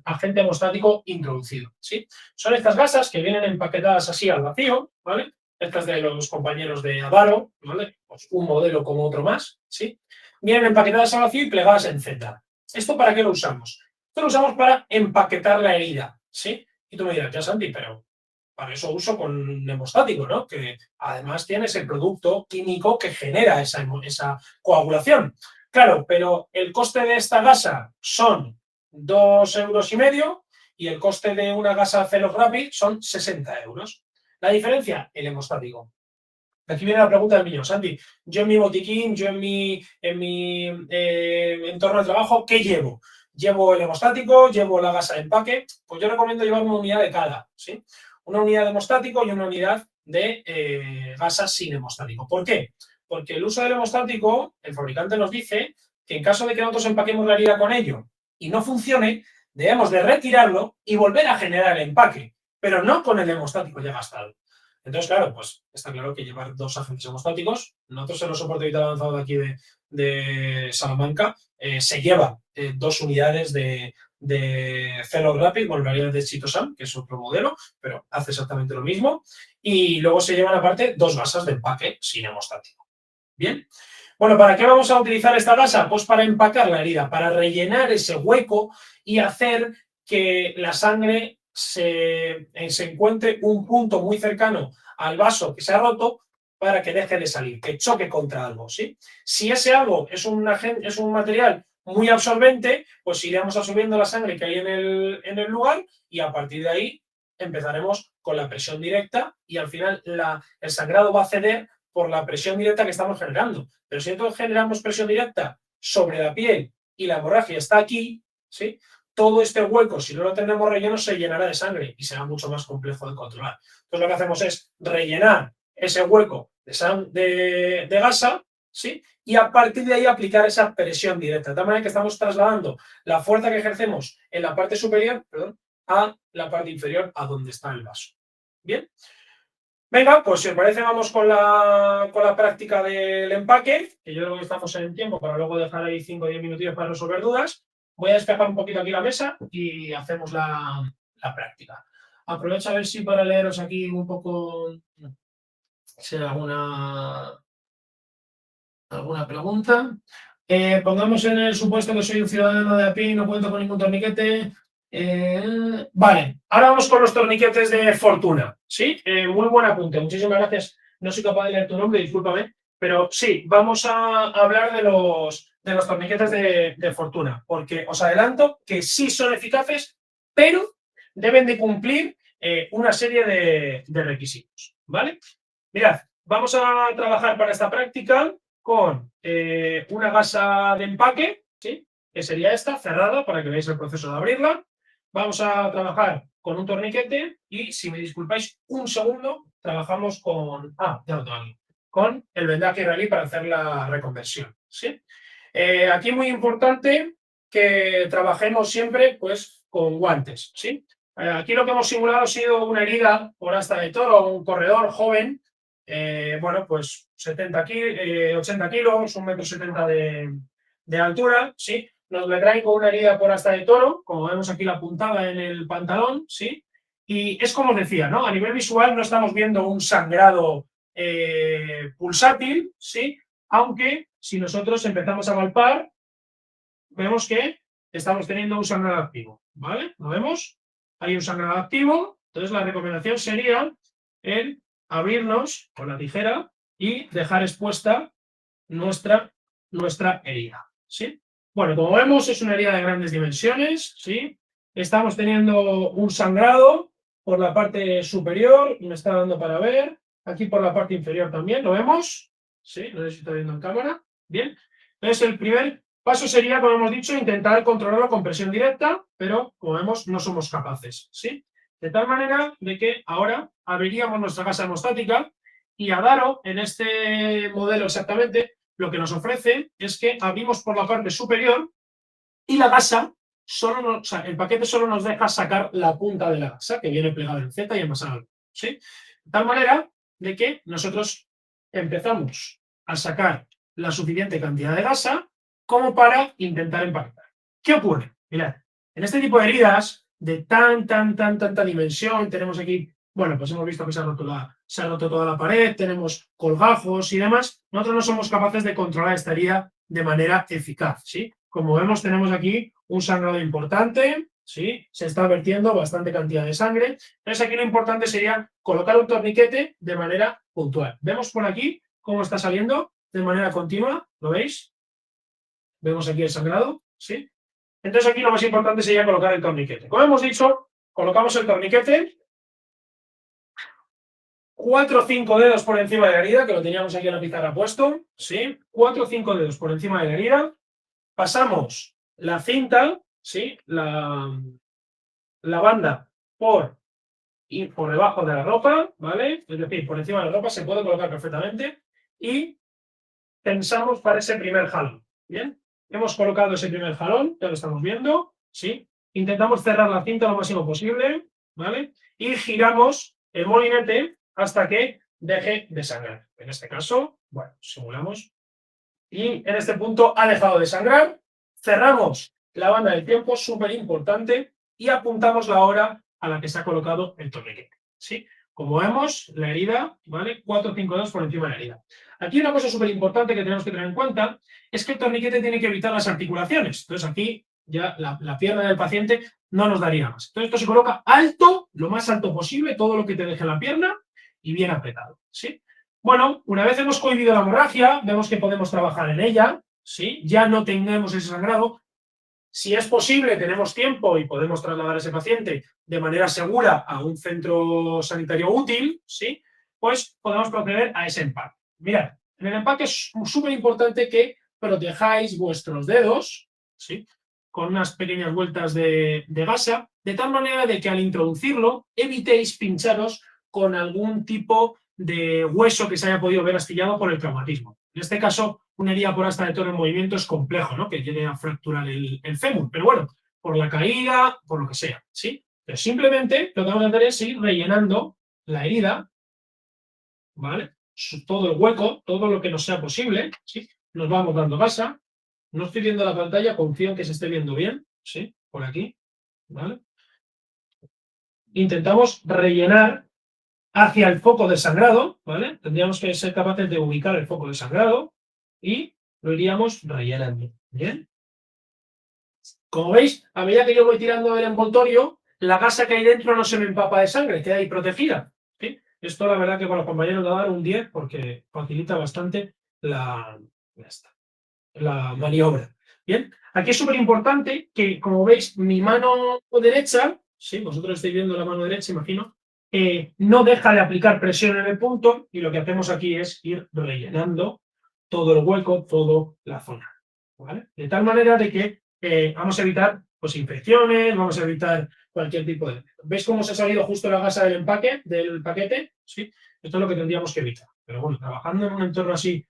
agente hemostático introducido, ¿sí? Son estas gasas que vienen empaquetadas así al vacío, ¿vale? Estas de los compañeros de Avaro, ¿vale? Pues un modelo como otro más, ¿sí? Vienen empaquetadas al vacío y plegadas en Z. ¿Esto para qué lo usamos? Esto lo usamos para empaquetar la herida, ¿sí? Y tú me dirás, ya Santi, pero para eso uso con hemostático, ¿no? Que además tienes el producto químico que genera esa coagulación. Claro, pero el coste de esta gasa son 2,5 € y el coste de una gasa Celox Rapid son 60 euros. La diferencia, el hemostático. Aquí viene la pregunta del millón, Santi. Yo en mi botiquín, yo en mi entorno de trabajo, ¿qué llevo? ¿Llevo el hemostático? ¿Llevo la gasa de empaque? Pues yo recomiendo llevar una unidad de cada, ¿sí? Una unidad de hemostático y una unidad de gasa sin hemostático. ¿Por qué? Porque el uso del hemostático, el fabricante nos dice que en caso de que nosotros empaquemos la herida con ello y no funcione, debemos de retirarlo y volver a generar el empaque, pero no con el hemostático ya gastado. Entonces, claro, pues está claro que llevar dos agentes hemostáticos, nosotros en los soporte vital avanzado de aquí de Salamanca, se lleva 2 unidades de Celox Rapid, bueno, en realidad de Chitosan, que es otro modelo, pero hace exactamente lo mismo, y luego se llevan aparte 2 gasas de empaque sin hemostático. Bien. Bueno, ¿para qué vamos a utilizar esta gasa? Pues para empacar la herida, para rellenar ese hueco y hacer que la sangre se encuentre un punto muy cercano al vaso que se ha roto para que deje de salir, que choque contra algo, ¿sí? Si ese algo es un material muy absorbente, pues iremos absorbiendo la sangre que hay en el lugar y a partir de ahí empezaremos con la presión directa y al final el sangrado va a ceder por la presión directa que estamos generando. Pero si nosotros generamos presión directa sobre la piel y la hemorragia está aquí, ¿sí? Todo este hueco, si no lo tenemos relleno, se llenará de sangre y será mucho más complejo de controlar. Entonces lo que hacemos es rellenar ese hueco de gasa, ¿sí? Y a partir de ahí aplicar esa presión directa. De tal manera que estamos trasladando la fuerza que ejercemos en la parte superior, a la parte inferior, a donde está el vaso. ¿Bien? Venga, pues si os parece, vamos con la práctica del empaque, que yo creo que estamos en tiempo para luego dejar ahí 5 o 10 minutillos para resolver dudas. Voy a despejar un poquito aquí la mesa y hacemos la práctica. Aprovecho a ver si para leeros aquí un poco Si hay alguna pregunta. Pongamos en el supuesto que soy un ciudadano de a pie y no cuento con ningún torniquete. Vale, ahora vamos con los torniquetes de fortuna. ¿Sí? Muy buen apunte, muchísimas gracias. No soy capaz de leer tu nombre, discúlpame. Pero sí, vamos a hablar de los torniquetes de fortuna, porque os adelanto que sí son eficaces, pero deben de cumplir una serie de requisitos. ¿Vale? Mirad, vamos a trabajar para esta práctica con una gasa de empaque, ¿sí? Que sería esta, cerrada, para que veáis el proceso de abrirla. Vamos a trabajar con un torniquete y, si me disculpáis un segundo, trabajamos con... ya lo tengo, con el vendaje israelí para hacer la reconversión, ¿sí? Aquí muy importante que trabajemos siempre pues, con guantes, ¿sí? Aquí lo que hemos simulado ha sido una herida por asta de toro, un corredor joven, bueno, pues 80 kilos, 1,70 m de altura, ¿sí? Nos le traen con una herida por asta de toro, como vemos aquí la puntada en el pantalón, ¿sí? Y es como os decía, ¿no? A nivel visual no estamos viendo un sangrado pulsátil, ¿sí? Aunque si nosotros empezamos a palpar, vemos que estamos teniendo un sangrado activo, ¿vale? ¿Lo vemos? Hay un sangrado activo, entonces la recomendación sería el abrirnos con la tijera y dejar expuesta nuestra herida, ¿sí? Bueno, como vemos es una herida de grandes dimensiones, ¿sí? Estamos teniendo un sangrado por la parte superior, me está dando para ver, aquí por la parte inferior también, ¿lo vemos? Sí, no sé si está viendo en cámara, bien. Entonces el primer paso sería, como hemos dicho, intentar controlarlo con presión directa, pero como vemos no somos capaces, ¿sí? De tal manera de que ahora abriríamos nuestra gasa hemostática y Adaro, en este modelo exactamente, lo que nos ofrece es que abrimos por la parte superior y la gasa, o sea, el paquete solo nos deja sacar la punta de la gasa, que viene plegada en Z y envasada, ¿sí? De tal manera de que nosotros empezamos a sacar la suficiente cantidad de gasa como para intentar empaquetar. ¿Qué ocurre? Mirad, en este tipo de heridas de tanta dimensión, tenemos aquí, bueno, pues hemos visto que se ha roto toda la pared, tenemos colgajos y demás, nosotros no somos capaces de controlar esta herida de manera eficaz, ¿sí? Como vemos, tenemos aquí un sangrado importante, ¿sí? Se está vertiendo bastante cantidad de sangre. Entonces aquí lo importante sería colocar un torniquete de manera puntual. Vemos por aquí cómo está saliendo de manera continua, ¿lo veis? Vemos aquí el sangrado, ¿sí? Entonces aquí lo más importante sería colocar el torniquete. Como hemos dicho, colocamos el torniquete 4 o 5 dedos por encima de la herida, que lo teníamos aquí en la pizarra puesto, ¿sí? 4 o 5 dedos por encima de la herida. Pasamos la cinta, ¿sí? La banda por debajo de la ropa, ¿vale? Es decir, por encima de la ropa se puede colocar perfectamente y tensamos para ese primer jalón, ¿bien? Hemos colocado ese primer jalón, ya lo estamos viendo, ¿sí? Intentamos cerrar la cinta lo máximo posible, ¿vale? Y giramos el molinete hasta que deje de sangrar. En este caso, bueno, simulamos. Y en este punto ha dejado de sangrar. Cerramos la banda del tiempo, súper importante, y apuntamos la hora a la que se ha colocado el torniquete, ¿sí? Como vemos, la herida, ¿vale? 4 o 5 dedos por encima de la herida. Aquí una cosa súper importante que tenemos que tener en cuenta es que el torniquete tiene que evitar las articulaciones. Entonces aquí ya la pierna del paciente no nos daría más. Entonces esto se coloca alto, lo más alto posible, todo lo que te deje la pierna y bien apretado, ¿sí? Bueno, una vez hemos cohibido la hemorragia, vemos que podemos trabajar en ella, ¿sí? Ya no tengamos ese sangrado. Si es posible, tenemos tiempo y podemos trasladar a ese paciente de manera segura a un centro sanitario útil, ¿sí? Pues podemos proceder a ese empaque. Mirad, en el empaque es súper importante que protejáis vuestros dedos, ¿sí? Con unas pequeñas vueltas de gasa, de tal manera de que al introducirlo evitéis pincharos con algún tipo de hueso que se haya podido ver astillado por el traumatismo. En este caso, una herida por asta de toro en movimiento es complejo, ¿no? Que llegue a fracturar el fémur, pero bueno, por la caída, por lo que sea, ¿sí? Pero simplemente lo que vamos a hacer es ir rellenando la herida, ¿vale? Todo el hueco, todo lo que nos sea posible, ¿sí? Nos vamos dando gasa. No estoy viendo la pantalla, confío en que se esté viendo bien, ¿sí? Por aquí, ¿vale? Intentamos rellenar hacia el foco de sangrado, ¿vale? Tendríamos que ser capaces de ubicar el foco de sangrado y lo iríamos rellenando, ¿bien? Como veis, a medida que yo voy tirando el envoltorio, la gasa que hay dentro no se me empapa de sangre, queda ahí protegida, ¿sí? Esto la verdad que con los compañeros le dar un 10 porque facilita bastante la maniobra. Bien, aquí es súper importante que, como veis, mi mano derecha, sí, vosotros estáis viendo la mano derecha, imagino, no deja de aplicar presión en el punto y lo que hacemos aquí es ir rellenando todo el hueco, toda la zona, ¿vale? De tal manera de que vamos a evitar pues, infecciones, vamos a evitar cualquier tipo de... ¿Veis cómo se ha salido justo la gasa del empaque, del paquete? Sí, esto es lo que tendríamos que evitar. Pero bueno, trabajando en un entorno así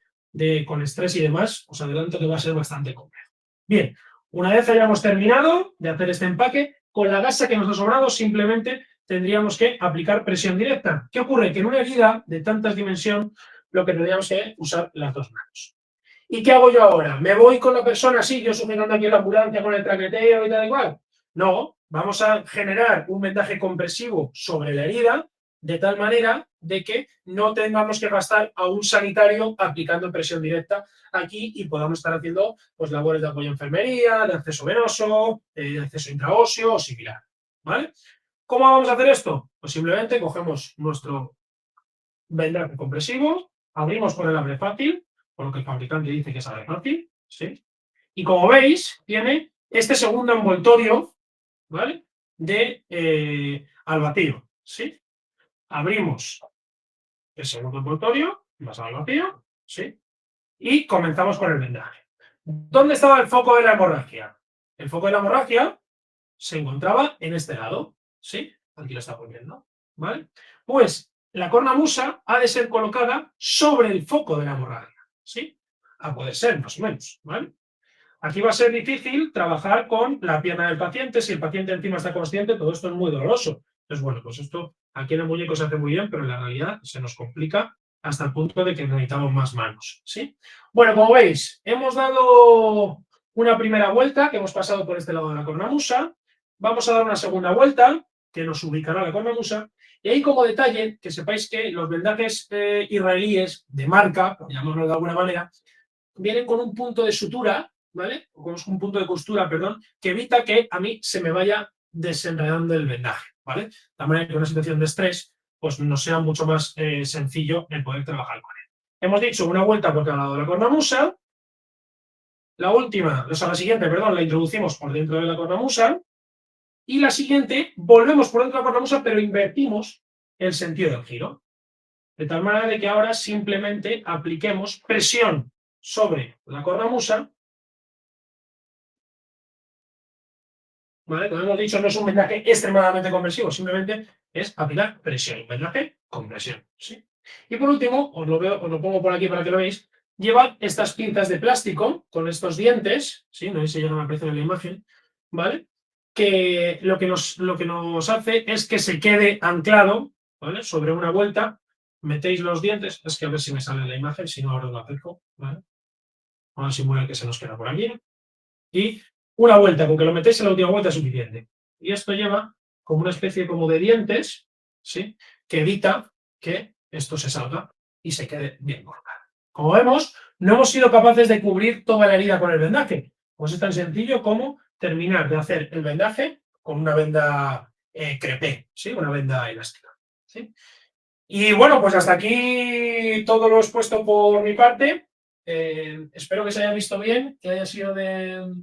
con estrés y demás, os adelanto que va a ser bastante complejo. Bien, una vez hayamos terminado de hacer este empaque, con la gasa que nos ha sobrado simplemente tendríamos que aplicar presión directa. ¿Qué ocurre? Que en una herida de tantas dimensiones lo que tendríamos que usar las dos manos. ¿Y qué hago yo ahora? ¿Me voy con la persona así, yo sujetando aquí en la ambulancia con el traqueteo y tal igual? No, vamos a generar un vendaje compresivo sobre la herida de tal manera de que no tengamos que gastar a un sanitario aplicando presión directa aquí y podamos estar haciendo pues, labores de apoyo a enfermería, de acceso venoso, de acceso intraóseo o similar. ¿Vale? ¿Cómo vamos a hacer esto? Pues simplemente cogemos nuestro vendaje compresivo, abrimos con el abre fácil, por lo que el fabricante dice que es abre fácil, ¿sí? Y como veis, tiene este segundo envoltorio, ¿vale? Al vacío, ¿sí? Abrimos el segundo envoltorio, más al vacío, ¿sí? Y comenzamos con el vendaje. ¿Dónde estaba el foco de la hemorragia? El foco de la hemorragia se encontraba en este lado, ¿sí? Aquí lo está poniendo, ¿vale? Pues la cornamusa ha de ser colocada sobre el foco de la hemorragia, ¿sí? A poder ser, más o menos, ¿vale? Aquí va a ser difícil trabajar con la pierna del paciente, si el paciente encima está consciente, todo esto es muy doloroso. Entonces, bueno, pues esto aquí en el muñeco se hace muy bien, pero en la realidad se nos complica hasta el punto de que necesitamos más manos, ¿sí? Bueno, como veis, hemos dado una primera vuelta, que hemos pasado por este lado de la cornamusa, vamos a dar una segunda vuelta, que nos ubicará la cornamusa, y ahí como detalle, que sepáis que los vendajes israelíes de marca, por llamarlo de alguna manera, vienen con un punto de sutura, ¿vale? O con un punto de costura, perdón, que evita que a mí se me vaya desenredando el vendaje, ¿vale? De la manera que en una situación de estrés, pues nos sea mucho más sencillo el poder trabajar con él. Hemos dicho una vuelta por cada lado de la cornamusa. La última, o sea, la siguiente, perdón, la introducimos por dentro de la cornamusa. Y la siguiente, volvemos por dentro de la cornamusa, pero invertimos el sentido del giro. De tal manera de que ahora simplemente apliquemos presión sobre la cornamusa. ¿Vale? Como hemos dicho, no es un vendaje extremadamente compresivo, simplemente es aplicar presión, un vendaje con presión, ¿sí? Y por último, os lo pongo por aquí para que lo veáis, llevad estas pinzas de plástico con estos dientes, ¿sí? No sé si llegan a aparecer en la imagen, ¿vale? Que lo que nos hace es que se quede anclado, ¿vale? Sobre una vuelta, metéis los dientes, es que a ver si me sale la imagen, si no ahora lo acerco, ¿vale? Vamos a simular que se nos queda por aquí. Y una vuelta, con que lo metéis en la última vuelta es suficiente. Y esto lleva como una especie como de dientes, ¿sí? Que evita que esto se salga y se quede bien colocado. Como vemos, no hemos sido capaces de cubrir toda la herida con el vendaje. Pues es tan sencillo como terminar de hacer el vendaje con una venda crepé, ¿sí? Una venda elástica, ¿sí? Y bueno, pues hasta aquí todo lo expuesto por mi parte. Espero que se haya visto bien, que haya sido de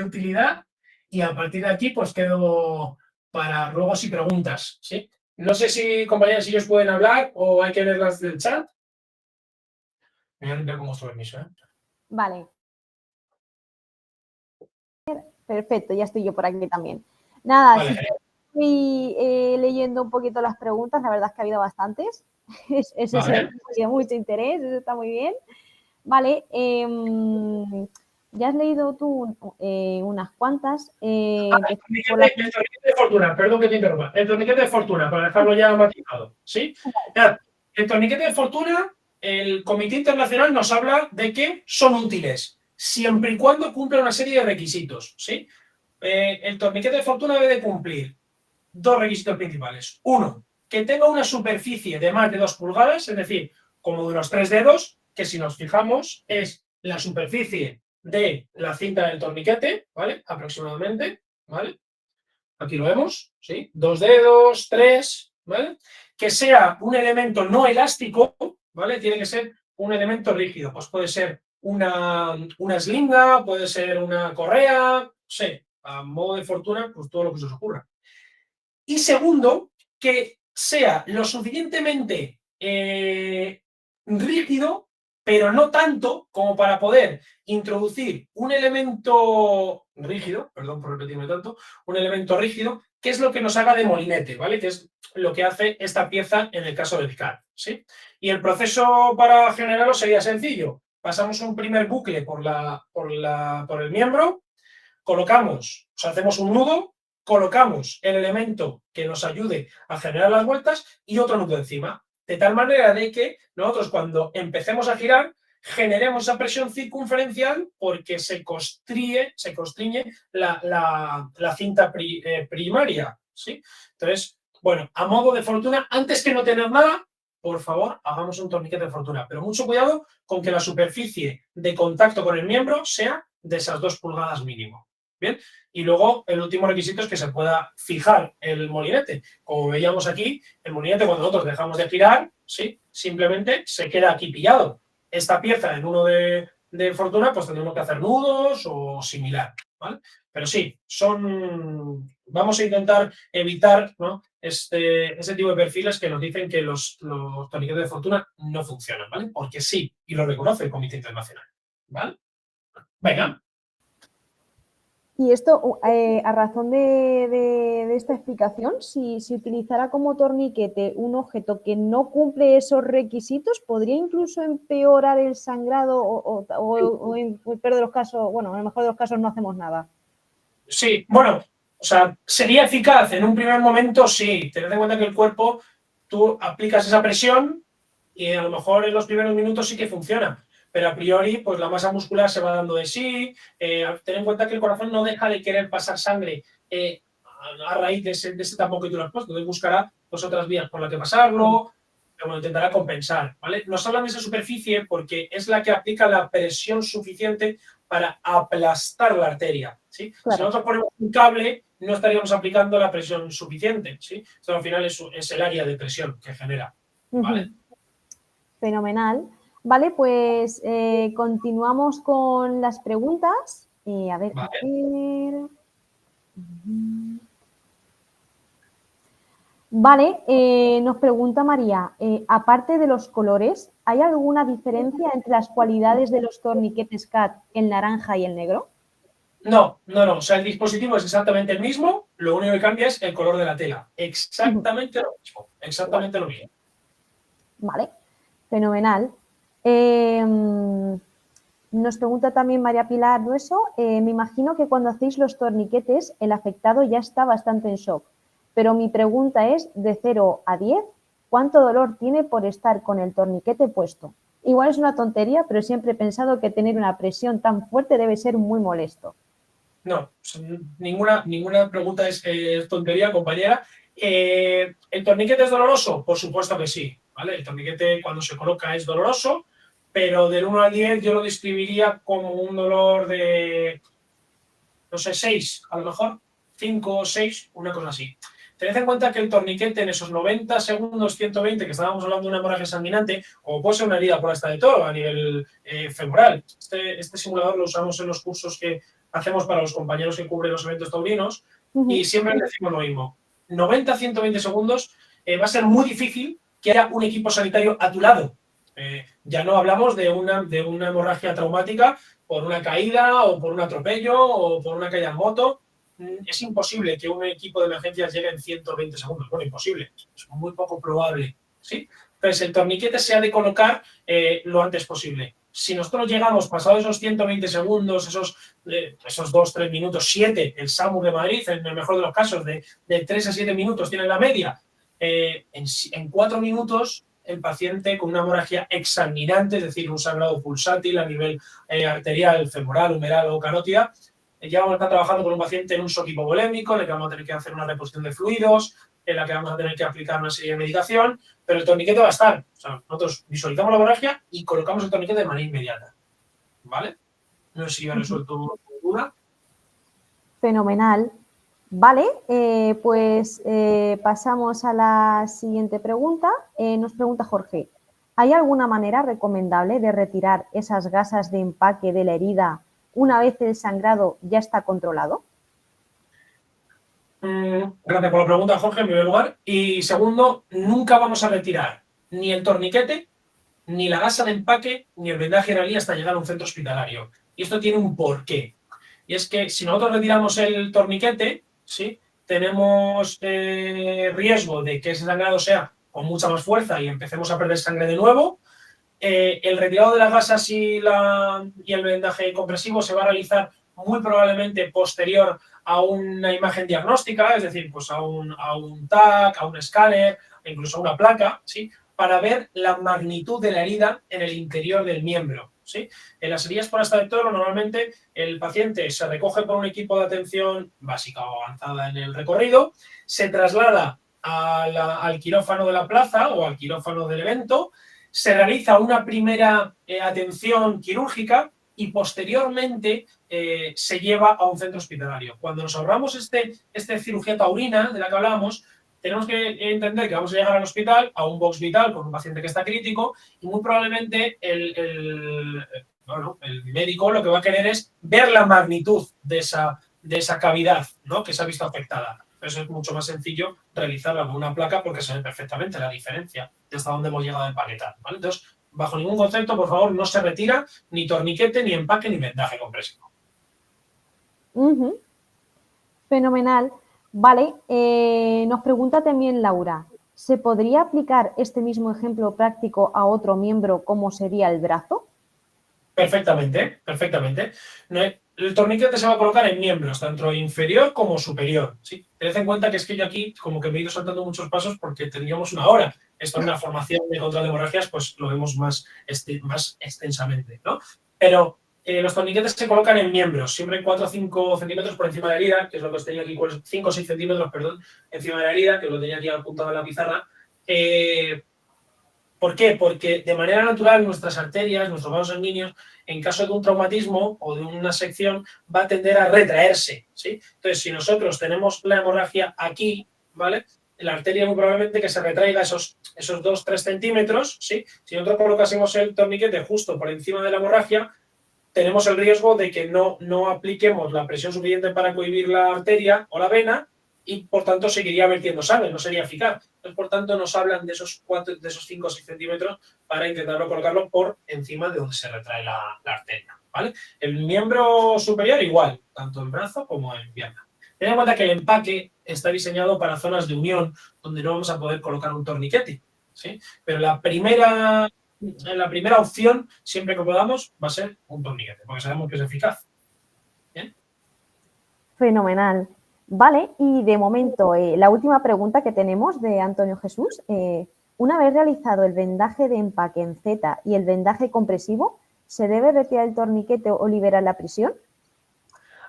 utilidad. Y a partir de aquí, pues quedo para ruegos y preguntas, ¿sí? No sé si, compañeros, si ellos pueden hablar o hay que verlas del chat. Voy a limpiar con vuestro permiso, ¿eh? Vale. Perfecto, ya estoy yo por aquí también. Nada, Vale, si estoy leyendo un poquito las preguntas, la verdad es que ha habido bastantes. Eso vale. sí, mucho interés, eso está muy bien. Vale, ya has leído tú unas cuantas. El torniquete de fortuna, perdón que te interrumpa. El torniquete de fortuna, para dejarlo ya matizado, ¿sí? El torniquete de fortuna, el Comité Internacional nos habla de que son útiles, siempre y cuando cumpla una serie de requisitos, ¿sí? El torniquete de fortuna debe de cumplir dos requisitos principales. Uno, que tenga una superficie de más de 2 pulgadas, es decir, como de unos 3 dedos, que si nos fijamos es la superficie de la cinta del torniquete, ¿vale? Aproximadamente, ¿vale? Aquí lo vemos, ¿sí? 2 dedos, 3, ¿vale? Que sea un elemento no elástico, ¿vale? Tiene que ser un elemento rígido. Pues puede ser una eslinga, puede ser una correa, no sé, a modo de fortuna, pues todo lo que se os ocurra. Y segundo, que sea lo suficientemente rígido, pero no tanto como para poder introducir un elemento rígido, perdón por repetirme tanto, un elemento rígido, que es lo que nos haga de molinete, ¿vale? Que es lo que hace esta pieza en el caso del CAD, ¿sí? Y el proceso para generarlo sería sencillo. Pasamos un primer bucle por el miembro, colocamos, o sea, hacemos un nudo, colocamos el elemento que nos ayude a generar las vueltas y otro nudo encima, de tal manera de que nosotros cuando empecemos a girar generemos esa presión circunferencial porque se constriñe la cinta primaria, ¿sí? Entonces, bueno, a modo de fortuna, antes que no tener nada, por favor, hagamos un torniquete de fortuna, pero mucho cuidado con que la superficie de contacto con el miembro sea de esas 2 pulgadas mínimo. Bien, y luego el último requisito es que se pueda fijar el molinete. Como veíamos aquí, el molinete cuando nosotros dejamos de girar, ¿sí? Simplemente se queda aquí pillado. Esta pieza en uno de fortuna, pues tendremos que hacer nudos o similar, ¿vale? Pero sí, vamos a intentar evitar, ¿no? ese tipo de perfiles que nos dicen que los torniquetes de fortuna no funcionan, ¿vale? Porque sí, y lo reconoce el Comité Internacional, ¿vale? Venga. Y esto, a razón de esta explicación, si se utilizara como torniquete un objeto que no cumple esos requisitos, ¿podría incluso empeorar el sangrado o en el peor de los casos, bueno, en el mejor de los casos no hacemos nada? Sí, bueno, o sea, sería eficaz en un primer momento, sí. Tened en cuenta que el cuerpo, tú aplicas esa presión y a lo mejor en los primeros minutos sí que funciona, pero a priori, pues la masa muscular se va dando de sí. Ten en cuenta que el corazón no deja de querer pasar sangre a raíz de ese tapón que tú le has puesto. Entonces buscará pues, otras vías por las que pasarlo, pero bueno, intentará compensar, ¿vale? Nos hablan de esa superficie porque es la que aplica la presión suficiente para aplastar la arteria, ¿sí? Claro. Si nosotros ponemos un cable, no estaríamos aplicando la presión suficiente, ¿sí? Esto al final es el área de presión que genera, ¿vale? Fenomenal. Vale, pues continuamos con las preguntas. A ver. Vale, nos pregunta María, aparte de los colores, ¿hay alguna diferencia entre las cualidades de los torniquetes CAD, el naranja y el negro? No. O sea, el dispositivo es exactamente el mismo, lo único que cambia es el color de la tela. Exactamente lo mismo. Exactamente lo mismo. Vale, fenomenal. Nos pregunta también María Pilar Dueso, me imagino que cuando hacéis los torniquetes el afectado ya está bastante en shock, pero mi pregunta es, de 0 a 10, ¿cuánto dolor tiene por estar con el torniquete puesto? Igual es una tontería, pero siempre he pensado que tener una presión tan fuerte debe ser muy molesto. No, ninguna pregunta es tontería, compañera. ¿El torniquete es doloroso? Por supuesto que sí, ¿vale? El torniquete cuando se coloca es doloroso, pero del 1 al 10 yo lo describiría como un dolor de, no sé, 6, a lo mejor, 5 o 6, una cosa así. Tened en cuenta que el torniquete en esos 90 segundos, 120, que estábamos hablando de una hemorragia sanguinante, o puede ser una herida por esta de toro a nivel femoral. Este simulador lo usamos en los cursos que hacemos para los compañeros que cubren los eventos taurinos y siempre decimos lo mismo. 90 120 segundos va a ser muy difícil que haya un equipo sanitario a tu lado. Ya no hablamos de una hemorragia traumática por una caída o por un atropello o por una caída en moto. Es imposible que un equipo de emergencias llegue en 120 segundos. Bueno, imposible. Es muy poco probable, ¿sí? Entonces, el torniquete se ha de colocar lo antes posible. Si nosotros llegamos pasados esos 120 segundos, esos 2-3 minutos, 7, el SAMU de Madrid, en el mejor de los casos, de 3 a 7 minutos tiene la media, en 4 minutos el paciente con una hemorragia exsanguinante, es decir, un sangrado pulsátil a nivel arterial, femoral, humeral o carótida, ya vamos a estar trabajando con un paciente en un shock hipovolémico, en el que vamos a tener que hacer una reposición de fluidos, en la que vamos a tener que aplicar una serie de medicación, pero el torniquete va a estar. O sea, nosotros visualizamos la hemorragia y colocamos el torniquete de manera inmediata. ¿Vale? No sé si he resuelto tu duda. Fenomenal. Vale, pues pasamos a la siguiente pregunta. Nos pregunta Jorge, ¿hay alguna manera recomendable de retirar esas gasas de empaque de la herida una vez el sangrado ya está controlado? Gracias por la pregunta, Jorge, en primer lugar. Y segundo, nunca vamos a retirar ni el torniquete, ni la gasa de empaque, ni el vendaje israelí hasta llegar a un centro hospitalario. Y esto tiene un porqué. Y es que si nosotros retiramos el torniquete, ¿sí?, tenemos riesgo de que ese sangrado sea con mucha más fuerza y empecemos a perder sangre de nuevo. El retirado de las gasas y el vendaje compresivo se va a realizar muy probablemente posterior a una imagen diagnóstica, es decir, pues a un TAC, a un escáner, incluso a una placa, ¿sí?, para ver la magnitud de la herida en el interior del miembro, ¿sí? En las heridas por asta de toro, normalmente el paciente se recoge por un equipo de atención básica o avanzada en el recorrido, se traslada al quirófano de la plaza o al quirófano del evento, se realiza una primera atención quirúrgica y posteriormente se lleva a un centro hospitalario. Cuando nos ahorramos esta cirugía taurina de la que hablábamos, tenemos que entender que vamos a llegar al hospital, a un box vital con un paciente que está crítico y muy probablemente el médico lo que va a querer es ver la magnitud de esa cavidad, ¿no?, que se ha visto afectada. Eso es mucho más sencillo realizarla con una placa porque se ve perfectamente la diferencia de hasta dónde hemos llegado a empaquetar, ¿vale? Entonces, bajo ningún concepto, por favor, no se retira ni torniquete, ni empaque, ni vendaje compresivo. Fenomenal. Vale, nos pregunta también Laura, ¿se podría aplicar este mismo ejemplo práctico a otro miembro como sería el brazo? Perfectamente, perfectamente. El torniquete se va a colocar en miembros, tanto inferior como superior, ¿sí? Tened en cuenta que es que yo aquí como que me he ido saltando muchos pasos porque tendríamos una hora. Esto en una formación de control de hemorragias pues lo vemos más extensamente, ¿no? Pero los torniquetes se colocan en miembros, siempre 4 o 5 centímetros por encima de la herida, que es lo que os tenía aquí, 5 o 6 centímetros, perdón, encima de la herida, que lo tenía aquí apuntado en la pizarra. ¿Por qué? Porque de manera natural nuestras arterias, nuestros vasos sanguíneos, en caso de un traumatismo o de una sección, va a tender a retraerse, ¿sí? Entonces, si nosotros tenemos la hemorragia aquí, ¿vale?, la arteria muy probablemente que se retraiga esos 2-3 centímetros, ¿sí? Si nosotros colocásemos el torniquete justo por encima de la hemorragia, tenemos el riesgo de que no apliquemos la presión suficiente para cohibir la arteria o la vena y, por tanto, seguiría vertiendo sangre, no sería eficaz. Entonces, por tanto, nos hablan de esos 5 o 6 centímetros para intentarlo colocarlo por encima de donde se retrae la arteria, ¿vale? El miembro superior igual, tanto en brazo como en pierna. Ten en cuenta que el empaque está diseñado para zonas de unión donde no vamos a poder colocar un torniquete, ¿sí? Pero la primera opción, siempre que podamos, va a ser un torniquete, porque sabemos que es eficaz. ¿Bien? Fenomenal. Vale, y de momento, la última pregunta que tenemos de Antonio Jesús. Una vez realizado el vendaje de empaque en Z y el vendaje compresivo, ¿se debe retirar el torniquete o liberar la prisión?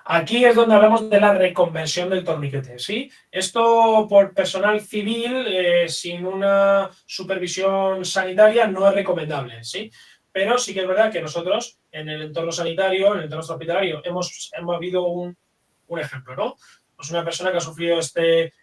Aquí es donde hablamos de la reconversión del torniquete, ¿sí? Esto por personal civil, sin una supervisión sanitaria, no es recomendable, ¿sí? Pero sí que es verdad que nosotros, en el entorno sanitario, en el entorno hospitalario, hemos habido un ejemplo, ¿no? Pues una persona que ha sufrido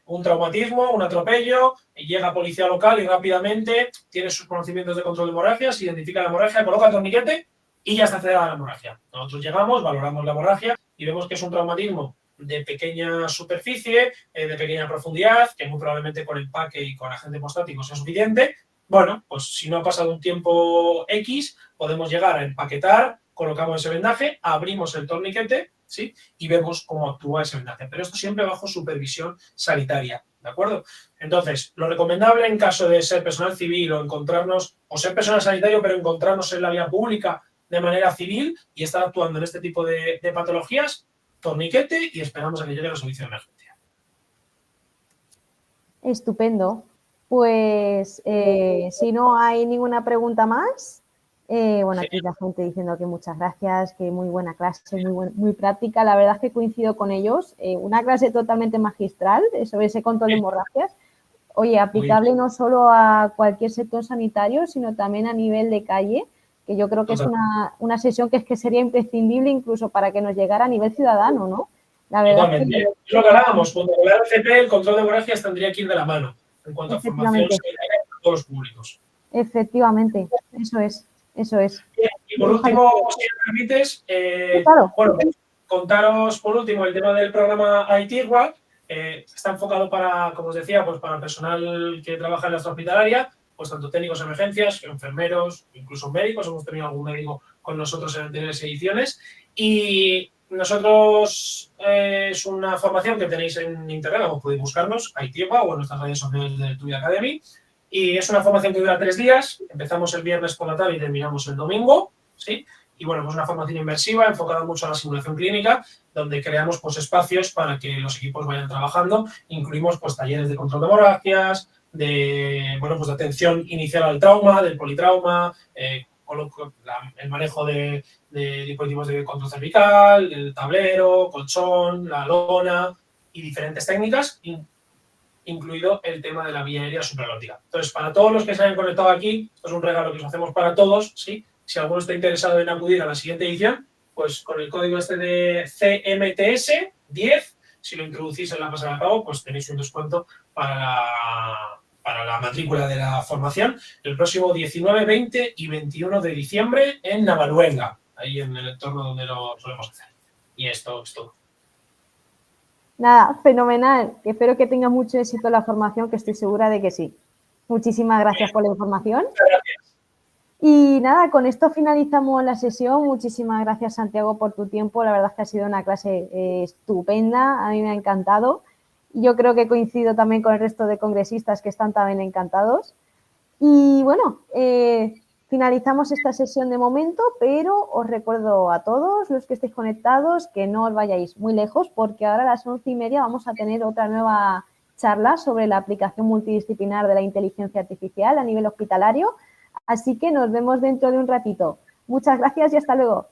un traumatismo, un atropello, y llega a policía local y rápidamente tiene sus conocimientos de control de hemorragias, identifica la hemorragia, coloca el torniquete y ya está cerrada la hemorragia. Nosotros llegamos, valoramos la hemorragia y vemos que es un traumatismo de pequeña superficie, de pequeña profundidad, que muy probablemente con empaque y con agente hemostático sea suficiente. Bueno, pues si no ha pasado un tiempo X, podemos llegar a empaquetar, colocamos ese vendaje, abrimos el torniquete, ¿sí?, y vemos cómo actúa ese vendaje. Pero esto siempre bajo supervisión sanitaria, ¿de acuerdo? Entonces, lo recomendable en caso de ser personal civil o ser personal sanitario, pero encontrarnos en la vía pública de manera civil y estar actuando en este tipo de patologías, torniquete y esperamos a que llegue la servicio de emergencia. Estupendo. Pues si no hay ninguna pregunta más, Bueno, aquí la gente diciendo que muchas gracias, que muy buena clase, muy práctica. La verdad es que coincido con ellos. Una clase totalmente magistral sobre ese control de hemorragias. Oye, aplicable no solo a cualquier sector sanitario, sino también a nivel de calle, que yo creo que es una sesión que sería imprescindible incluso para que nos llegara a nivel ciudadano, ¿no? La verdad es que lo que hablábamos, cuando la RCP, el control de hemorragias tendría que ir de la mano en cuanto a formación sanitaria para todos los públicos. Efectivamente, eso es. Y por último, si me permites, claro. bueno, contaros por último el tema del programa ITIGUA. Está enfocado para, como os decía, pues para el personal que trabaja en nuestra hospitalaria, pues tanto técnicos de emergencias, enfermeros, incluso médicos. Hemos tenido algún médico con nosotros en anteriores ediciones. Y nosotros es una formación que tenéis en internet, como podéis buscarnos, ITIGUA o en nuestras redes sociales de TUI Academy. Y es una formación que dura 3 días. Empezamos el viernes por la tarde y terminamos el domingo, ¿sí? Y bueno, pues una formación inmersiva enfocada mucho a la simulación clínica, donde creamos pues espacios para que los equipos vayan trabajando. Incluimos pues talleres de control de hemorragias, pues de atención inicial al trauma, del politrauma, el manejo de dispositivos de control cervical, el tablero, colchón, la lona y diferentes técnicas, incluido el tema de la vía aérea supraglótica. Entonces, para todos los que se hayan conectado aquí, esto es un regalo que os hacemos para todos, ¿sí? Si alguno está interesado en acudir a la siguiente edición, pues con el código este de CMTS10, si lo introducís en la pasada de pago, pues tenéis un descuento para la matrícula de la formación el próximo 19, 20 y 21 de diciembre en Navaluenga, ahí en el entorno donde lo solemos hacer. Y esto es todo. Nada, fenomenal. Espero que tengas mucho éxito en la formación, que estoy segura de que sí. Muchísimas gracias por la información. Gracias. Y nada, con esto finalizamos la sesión. Muchísimas gracias, Santiago, por tu tiempo. La verdad es que ha sido una clase estupenda. A mí me ha encantado. Yo creo que coincido también con el resto de congresistas que están también encantados. Y bueno, finalizamos esta sesión de momento, pero os recuerdo a todos los que estéis conectados que no os vayáis muy lejos, porque ahora a las 11:30 vamos a tener otra nueva charla sobre la aplicación multidisciplinar de la inteligencia artificial a nivel hospitalario. Así que nos vemos dentro de un ratito. Muchas gracias y hasta luego.